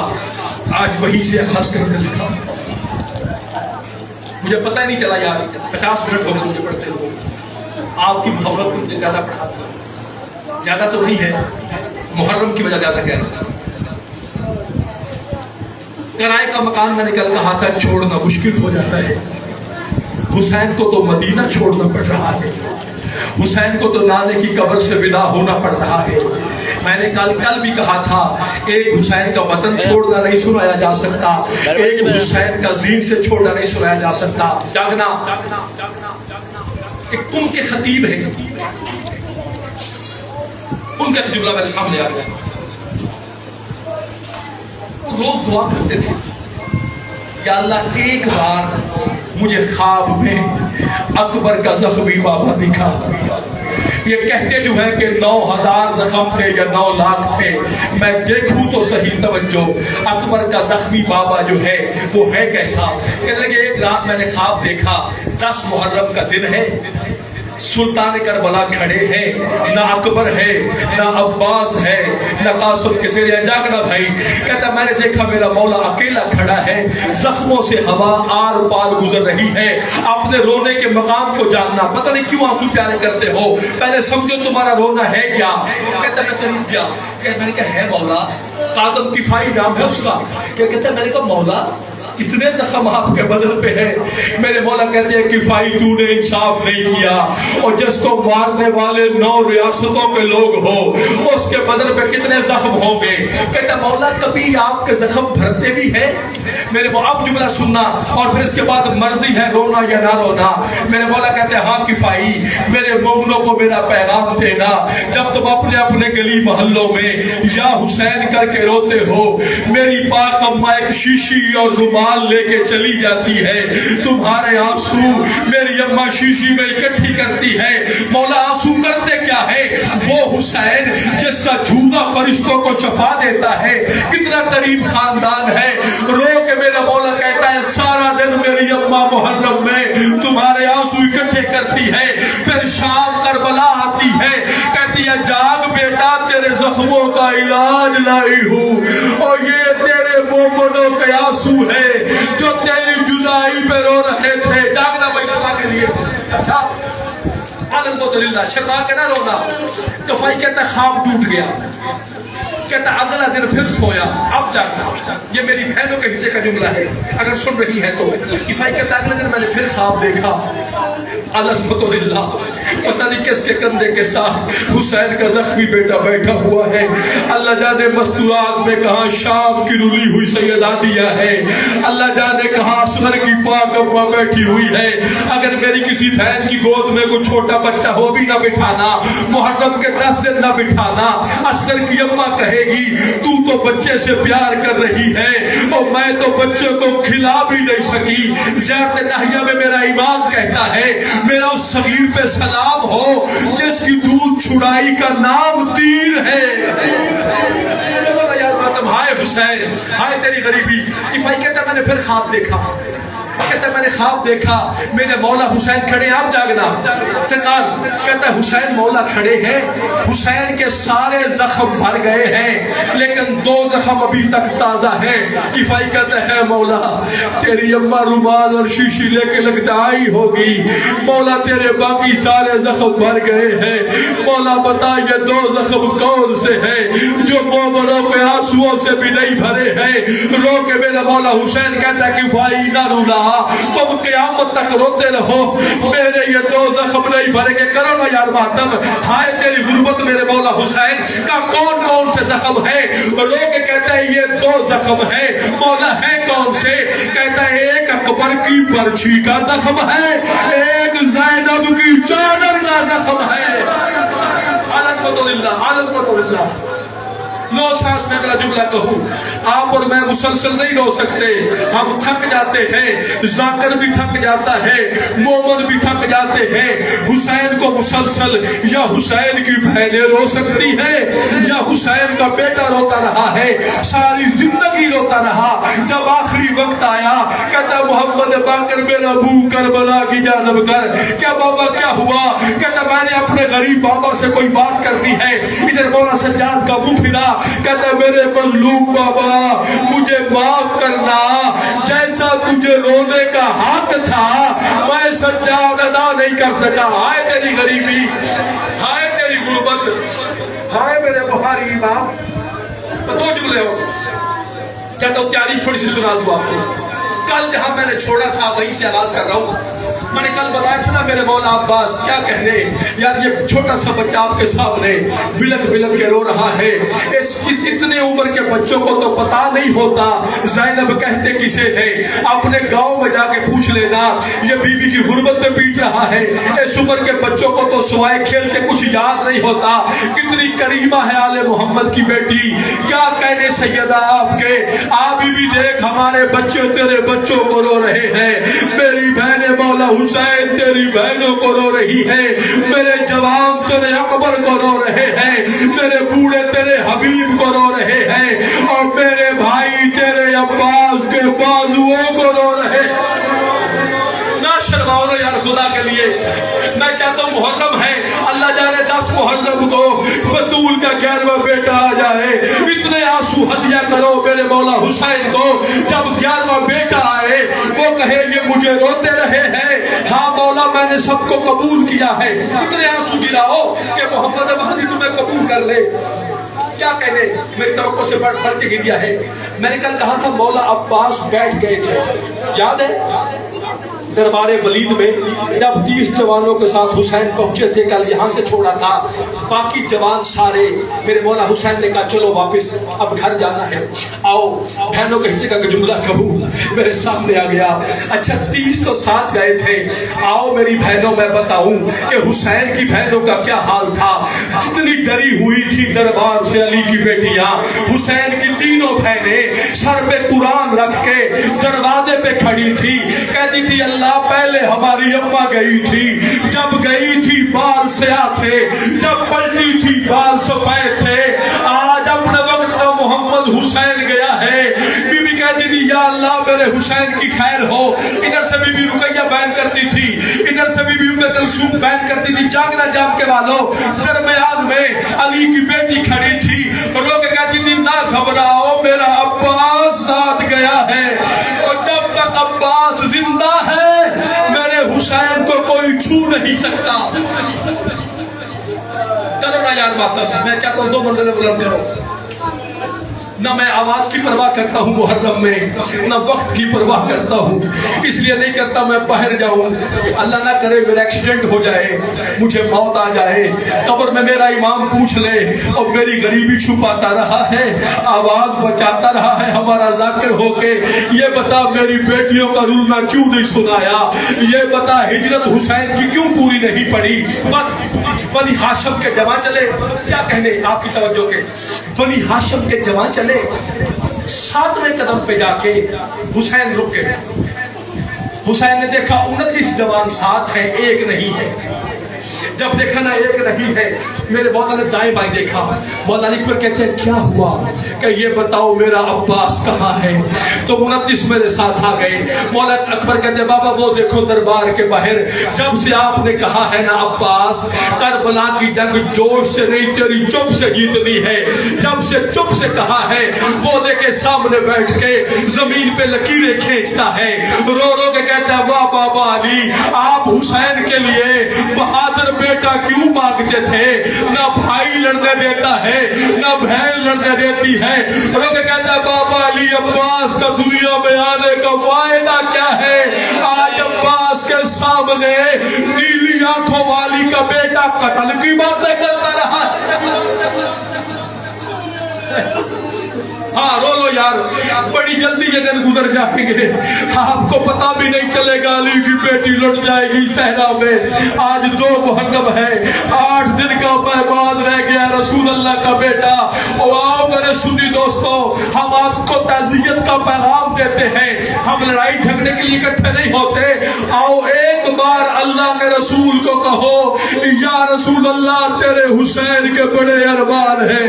آج وہیں سے ہنس کر لکھا۔ مجھے پتہ ہی نہیں چلا یار، 50 منٹ ہو گئے مجھے پڑھتے ہوئے۔ آپ کی محبت مجھے زیادہ پڑھا دیا، زیادہ تو نہیں ہے، محرم کی وجہ زیادہ کہہ رہا ہوں۔ کرائے کا مکان میں نے کل کہا تھا چھوڑنا مشکل ہو جاتا ہے۔ حسین کو تو مدینہ چھوڑنا پڑ رہا ہے، حسین کو تو نانے کی قبر سے ودا ہونا پڑ رہا ہے۔ میں نے کل بھی کہا تھا ایک حسین کا وطن چھوڑنا نہیں سنایا جا سکتا، ایک حسین کا زین سے چھوڑنا نہیں سنایا جا سکتا۔ جاگنا ایک تم کے خطیب ہیں، ان کا جملہ میرے سامنے آ گیا۔ وہ روز دعا کرتے تھے، یا اللہ ایک بار مجھے خواب میں اکبر کا زخمی بابا دکھا۔ یہ کہتے جو ہیں کہ 9000 زخم تھے یا 9 لاکھ تھے، میں دیکھوں تو صحیح، توجہ، اکبر کا زخمی بابا جو ہے وہ ہے کیسا؟ کہتے ہیں کہ ایک رات میں نے خواب دیکھا، 10 محرم کا دن ہے، سلطان کربلا کھڑے ہیں، نہ اکبر ہے نہ عباس ہے نہ قاسم کسی نے۔ جاگنا بھائی، کہتا میں نے دیکھا میرا مولا اکیلا کھڑا ہے، زخموں سے ہوا آر پار گزر رہی ہے، اپنے رونے کے مقام کو جاننا، پتہ نہیں کیوں آنسو پیارے کرتے ہو، پہلے سمجھو تمہارا رونا ہے کیا۔ کہتا میں قریب گیا، میں نے کہا ہے مولا، قاسم کفائی نام ہے اس کا، کہتا میں نے کہا مولا اتنے زخم آپ کے بدن پہ ہے؟ میرے مولا کہتے ہیں کفائی تو نے انصاف نہیں کیا، اور جس کو مارنے والے 9 ریاستوں کے لوگ ہو اس کے بدن پہ کتنے زخم ہوں گے؟ کہتا مولا کبھی آپ کے زخم بھرتے بھی ہیں؟ میرے مولا اب جملہ سننا اور پھر اس کے بعد مرضی ہے رونا یا نہ رونا۔ میرے مولا کہتے ہیں ہاں کفائی، میرے مومنوں کو میرا پیغام دینا، جب تم اپنے اپنے گلی محلوں میں یا حسین کر کے روتے ہو، میری پاک اماں ایک شیشی اور رومال لے کے چلی جاتی ہے، تمہارے آنسو میری اماں شیشی میں اکٹھی کرتی ہے۔ مولا آنسو کرتے کیا ہے؟ وہ حسین جس کا جھوٹا فرشتوں کو شفا دیتا ہے، کتنا قریب خاندان ہے، رو کے میرا مولا کہتا ہے سارا دن میری اماں محرم میں تمہارے آنسو اکٹھے کرتی ہے، پھر شام کربلا آتی ہے، کہتی ہے جاگ بیٹا تیرے زخموں کا علاج لائی ہوں، اور یہ تیرے مومنوں کے آنسو ہے جو تیری جدائی پہ رو رہے تھے۔ جاگنا بھائی خدا کے لیے۔ اچھا الحمدللہ، شرما کے نہ رونا۔ کفائی کہتا خواب ٹوٹ گیا، کہتا اگلا دن پھر سویا، اب جاگنا۔ یہ میری بہنوں کے حصے کا جملہ ہے، اگر سن رہی ہے تو۔ کفائی کہتا اگلے دن میں نے پھر خواب دیکھا، الحمدللہ، پتہ نہیں کس کے کندھے کے ساتھ حسین کا زخمی بیٹا بیٹھا ہوا ہے۔ اللہ جانے مستورات میں کہاں شام کی رلی ہوئی سیدہ دیا ہے، اللہ جانے کہاں اصغر کی پاک اماں بیٹھی ہوئی ہے۔ اگر میری کسی بہن کی گود میں کوئی چھوٹا بچہ ہو بھی نہ بٹھانا، محرم کے 10 دن نہ بٹھانا، اصغر کی اماں کہے گی تو بچے سے پیار کر رہی ہے اور میں تو بچے کو کھلا بھی نہیں سکی۔ زیارت ناہیہ میں میرا ایمان کہتا ہے میرا اس صغیر پہ سلام ہو جس کی دودھ چھڑائی کا نام تیر ہے۔ ہائے حسین، ہائے تیری غریبی۔ کفائی کہتا میں نے پھر خواب دیکھا، کہتا ہے میں نے خواب دیکھا میرے مولا حسین کھڑے ہیں, آپ جاگنا. سرکار کہتا ہے حسین مولا کھڑے ہیں, حسین کے سارے زخم بھر گئے ہیں لیکن 2 زخم ابھی تک تازہ ہیں. کفائی کہتا ہے مولا تیری اماں رومال اور شیشی لے کے لگتا آئی ہوگی, مولا تیرے باقی سارے زخم بھر گئے ہیں, مولا بتا یہ 2 زخم کون سے ہیں جو مومنوں کے آنسوؤں سے بھی نہیں بھرے ہیں. رو کے میرا مولا حسین کہتا ہے کفائی نہ رولا, تم قیامت تک روتے رہو, میرے یہ 2 زخم نہیں بھرے گے. کرو نا یار ماتم, ہائے تیری غربت میرے مولا حسین کا کون کون سے زخم ہے. رو کے کہتا ہے یہ 2 زخم ہے. مولا ہے کون سے؟ کہتا ہے ایک اکبر کی برچھی کا زخم ہے, ایک زینب کی چادر کا زخم ہے. عظمت اللہ, عظمت اللہ. نو سانس میں اگلا جملہ کہوں, آپ اور میں مسلسل نہیں رو سکتے, ہم تھک جاتے ہیں, ذاکر بھی تھک جاتا ہے, مومن بھی تھک جاتے ہیں. حسین کو مسلسل یا حسین کی بہنیں رو سکتی ہے یا حسین کا بیٹا روتا رہا ہے, ساری زندگی روتا رہا. جب آخری وقت آیا کہتا محمد باقر میرا منہ کربلا کی جانب کر. کیا بابا کیا ہوا؟ کہتا میں نے اپنے غریب بابا سے کوئی بات کرنی ہے. ادھر مولا سجاد کا منہ پھرا, کہتا ہے میرے مظلوم بابا مجھے معاف کرنا, جیسا تجھے رونے کا حق تھا میں سجاد ادا نہیں کر سکا. ہائے تیری غریبی, ہائے تیری غربت, ہائے میرے بخاری امام. 2 جملے ہو چاہتا ہوں تیاری تھوڑی سی سنا دوں آپ کو. کل جہاں میں نے چھوڑا تھا وہیں سے آغاز کر رہا ہوں. میں نے کل بتایا تھا نا میرے مولا عباس کیا کہنے, یار یہ چھوٹا سا بچہ آپ کے سامنے بلک بلک کے رو رہا ہے. اتنے عمر کے بچوں کو تو پتا نہیں ہوتا زینب کہتے کسے ہیں. اپنے گاؤں میں جا کے پوچھ لینا, یہ بی بی کی غربت میں پیٹ رہا ہے. اس عمر کے بچوں کو تو سوائے کھیل کے کچھ یاد نہیں ہوتا. کتنی کریمہ ہے آل محمد کی بیٹی, کیا کہنے سیدہ آپ کے. آپ بھی دیکھ ہمارے بچے تیرے بچوں کو رو رہے ہیں, میری بہنیں مولا حسین تیری بہنوں کو رو رہی ہے, میرے جوان تیرے اکبر کو رو رہے ہیں, میرے بوڑھے تیرے حبیب کو رو رہے ہیں, اور میرے بھائی تیرے عباس کے بازوؤں کو رو رہے ہیں. نہ شرماؤ نا یار خدا کے لیے. میں چاہتا ہوں محرم ہے, اللہ جانے 10 محرم کو بطول کا 11واں بیٹا آ جائے, اتنے آنسو ہدیہ کرو میرے مولا حسین کو. جب 11واں بیٹا آئے وہ کہے یہ مجھے روتے رہے ہیں, ہاں مولا میں نے سب کو قبول کیا ہے. اتنے آنسو گراؤ کہ محمد مہدی تمہیں قبول کر لے. کیا کہنے, میری توقع سے بڑھ کے گریا ہے. میں نے کل کہا تھا مولا عباس بیٹھ گئے تھے, یاد ہے دربار ولید میں جب 30 جوانوں کے ساتھ حسین پہنچے تھے. کل یہاں سے چھوڑا تھا, باقی جوان سارے میرے مولا حسین نے کہا چلو واپس اب گھر جانا ہے. آؤ بہنوں کے حصے کا جملہ کہوں, میرے سامنے آ گیا. اچھا 30 تو ساتھ گئے تھے, آؤ میری بہنوں میں بتاؤں کہ حسین کی بہنوں کا کیا حال تھا. کتنی ڈری ہوئی تھی دربار سے علی کی بیٹیاں. حسین کی تینوں بہنیں سر پہ قرآن رکھ کے دروازے پہ کھڑی تھی, کہتی تھی اللہ پہلے ہماری اماں گئی تھی, جب گئی تھی بال سیاہ تھے, جب پلٹی تھی بال سفید تھے, آج اپنے وقت کا محمد حسین گیا ہے. بی بی کہتی تھی یا اللہ میرے حسین کی خیر ہو. ادھر سے بی بی رقیہ بیان کرتی تھی, ادھر سے بی بی ام کلثوم بیان کرتی تھی. جاگنا جاگ کے والوں, درمیان میں علی کی بیٹی کھڑی تھی, رو کے کہتی تھی نہ گھبراؤ میرا عباس ساتھ گیا ہے, اور جب تک عباس زندہ ہے میرے حسین کو کوئی چھو نہیں سکتا. کرو نا یار ماتم, میں چاہتا ہوں 2 مرتبہ بلند کرو. نہ میں آواز کی پرواہ کرتا ہوں محرم میں, نہ وقت کی پرواہ کرتا ہوں. اس لیے نہیں کرتا میں باہر جاؤں, اللہ نہ کرے میرا ایکسیڈنٹ ہو جائے, مجھے موت آ جائے, قبر میں میرا امام پوچھ لے اور میری غریبی چھپاتا رہا ہے, آواز بچاتا رہا ہے ہمارا ذاکر ہو کے. یہ بتا میری بیٹیوں کا رولنا کیوں نہیں سنایا, یہ بتا ہجرت حسین کی کیوں پوری نہیں پڑی. بس بنی ہاشم کے جمع چلے, کیا کہنے آپ کی توجہ کے, بنی ہاشم کے جمع چلے. 7ویں قدم پہ جا کے حسین رک گئے. حسین نے دیکھا 29 جوان ساتھ ہیں, ایک نہیں ہے. جب دیکھا نا ایک نہیں ہے میرے مولا نے دائیں بائیں دیکھا. مولا علی اکبر کہتے ہیں کیا ہوا؟ کہ یہ بتاؤ میرا عباس کہاں ہے؟ تو منتس میرے ساتھ آ گئے. مولا اکبر کہتے ہیں بابا وہ دیکھو دربار کے باہر. جب سے آپ نے کہا ہے نا عباس کربلا کی جنگ جوش سے نہیں تیری چپ سے جیتنی ہے, جب سے چپ سے کہا ہے وہ دیکھے سامنے بیٹھ کے زمین پہ لکیریں کھینچتا ہے, رو رو کے کہتا ہے واہ بابا علی آپ حسین کے لیے بہادر بیٹا کیوں مانگتے تھے؟ نہ بھائی لڑنے دیتا ہے نہ بہن لڑنے دیتی ہے. رو کے کہتا ہے بابا علی عباس کا دنیا میں آنے کا وعدہ کیا ہے؟ آج عباس کے سامنے نیلی آنکھوں والی کا بیٹا قتل کی باتیں کرتا رہا. ہاں رو لو یار, بڑی جلدی یہ دن گزر جائیں گے, آپ کو پتا بھی نہیں چلے گا علی کی بیٹی لٹ جائے گی صحرا میں. آج 2 محرم ہے, 8 دن کا بعد رہ گیا رسول اللہ کا بیٹا. اور آؤ میرے سنی دوستو, ہم آپ کو تعزیت کا پیغام دیتے ہیں, ہم لڑائی جھگڑے کے لیے اکٹھے نہیں ہوتے. آؤ ایک بار اللہ کے رسول کو کہو یا رسول اللہ تیرے حسین کے بڑے ارمان ہیں,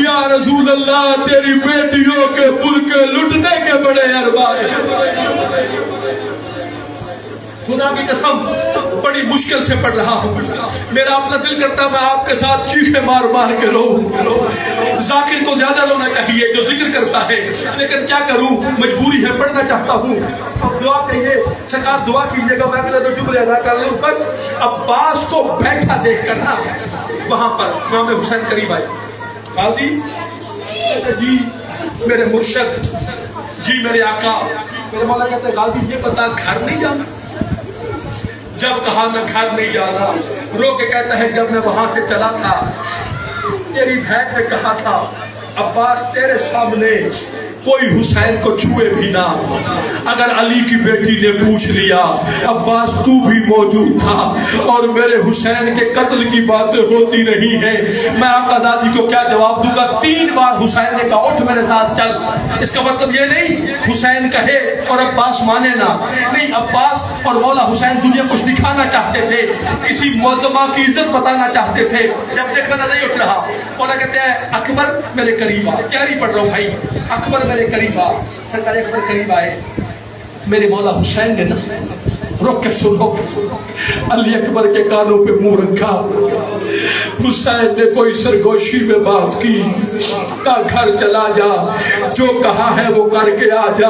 یا رسول اللہ تیری بیٹیوں کے برقعے لٹنے کے بڑے ارمان ہیں. خدا کی قسم بڑی مشکل سے پڑھ رہا ہوں, میرا اپنا دل کرتا میں آپ کے ساتھ چیخے مار مار کے رو. ذاکر کو زیادہ رونا چاہیے جو ذکر کرتا ہے, لیکن کیا کروں مجبوری ہے, پڑھنا چاہتا ہوں. اب دعا کہیے سرکار, دعا کیجیے گا, میں اگلے 2 جملے ادا کر لوں بس. عباس کو بیٹھا دیکھ کرنا وہاں پر امام حسین قریب آئے. قاضی جی میرے مرشد, جی میرے آقا. میرے مولا کہتے ہیں غازی یہ بتا گھر نہیں جانا؟ جب کہا نہ گھر نہیں جانا, رو کے کہتا ہے جب میں وہاں سے چلا تھا تیری بہن نے کہا تھا عباس تیرے سامنے کوئی حسین کو چھوئے بھی نہ. اگر علی کی بیٹی نے پوچھ لیا عباس تو بھی موجود تھا اور میرے حسین کے قتل کی باتیں ہوتی رہی ہیں, میں آقا زادی کو کیا جواب دوں گا؟ 3 بار حسین نے کہا اٹھ میرے ساتھ چل. اس کا مطلب یہ نہیں حسین کہے اور عباس مانے نہ, نہیں, عباس اور مولا حسین دنیا کچھ دکھانا چاہتے تھے, کسی معظمہ کی عزت بتانا چاہتے تھے. جب دیکھنا نہیں اٹھ رہا, مولا کہتے ہیں اکبر میرے قریب آ. تیاری پڑھ رہا ہوں بھائی, اکبر میرے قریب آ. سرکار اکبر قریب آئے. میرے مولا حسین نے نا رک کے سنو, علی اکبر کے کانوں پہ منہ رکھا. حسین نے کوئی سرگوشی میں بات کی, کہا گھر چلا جا, جو کہا ہے وہ کر کے آ جا.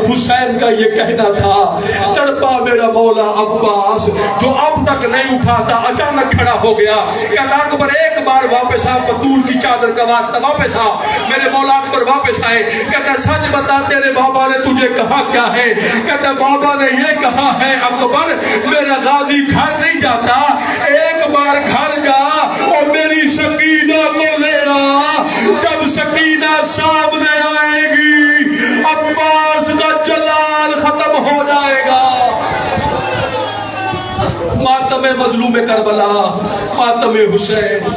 حسین کا یہ کہنا تھا. تڑپا میرا مولا عباس جو اب تک نہیں اٹھا تھا, اچانک کھڑا ہو گیا. کہا اکبر ایک بار واپس آ, بطول کی چادر کا واسطہ واپس آ. میرے مولا اکبر واپس آئے. کہتا سچ بتا تیرے بابا نے تجھے کہا کیا ہے؟ کہتا بابا نے یہ کہا ہے اکبر میرا غازی گھر نہیں جاتا, ایک بار گھر جا اور میری سکینہ کو لے آ. جب سکینہ سامنے آئے گی عباس کا جلال ختم ہو جائے گا. ماتم مظلوم کربلا, ماتم حسین.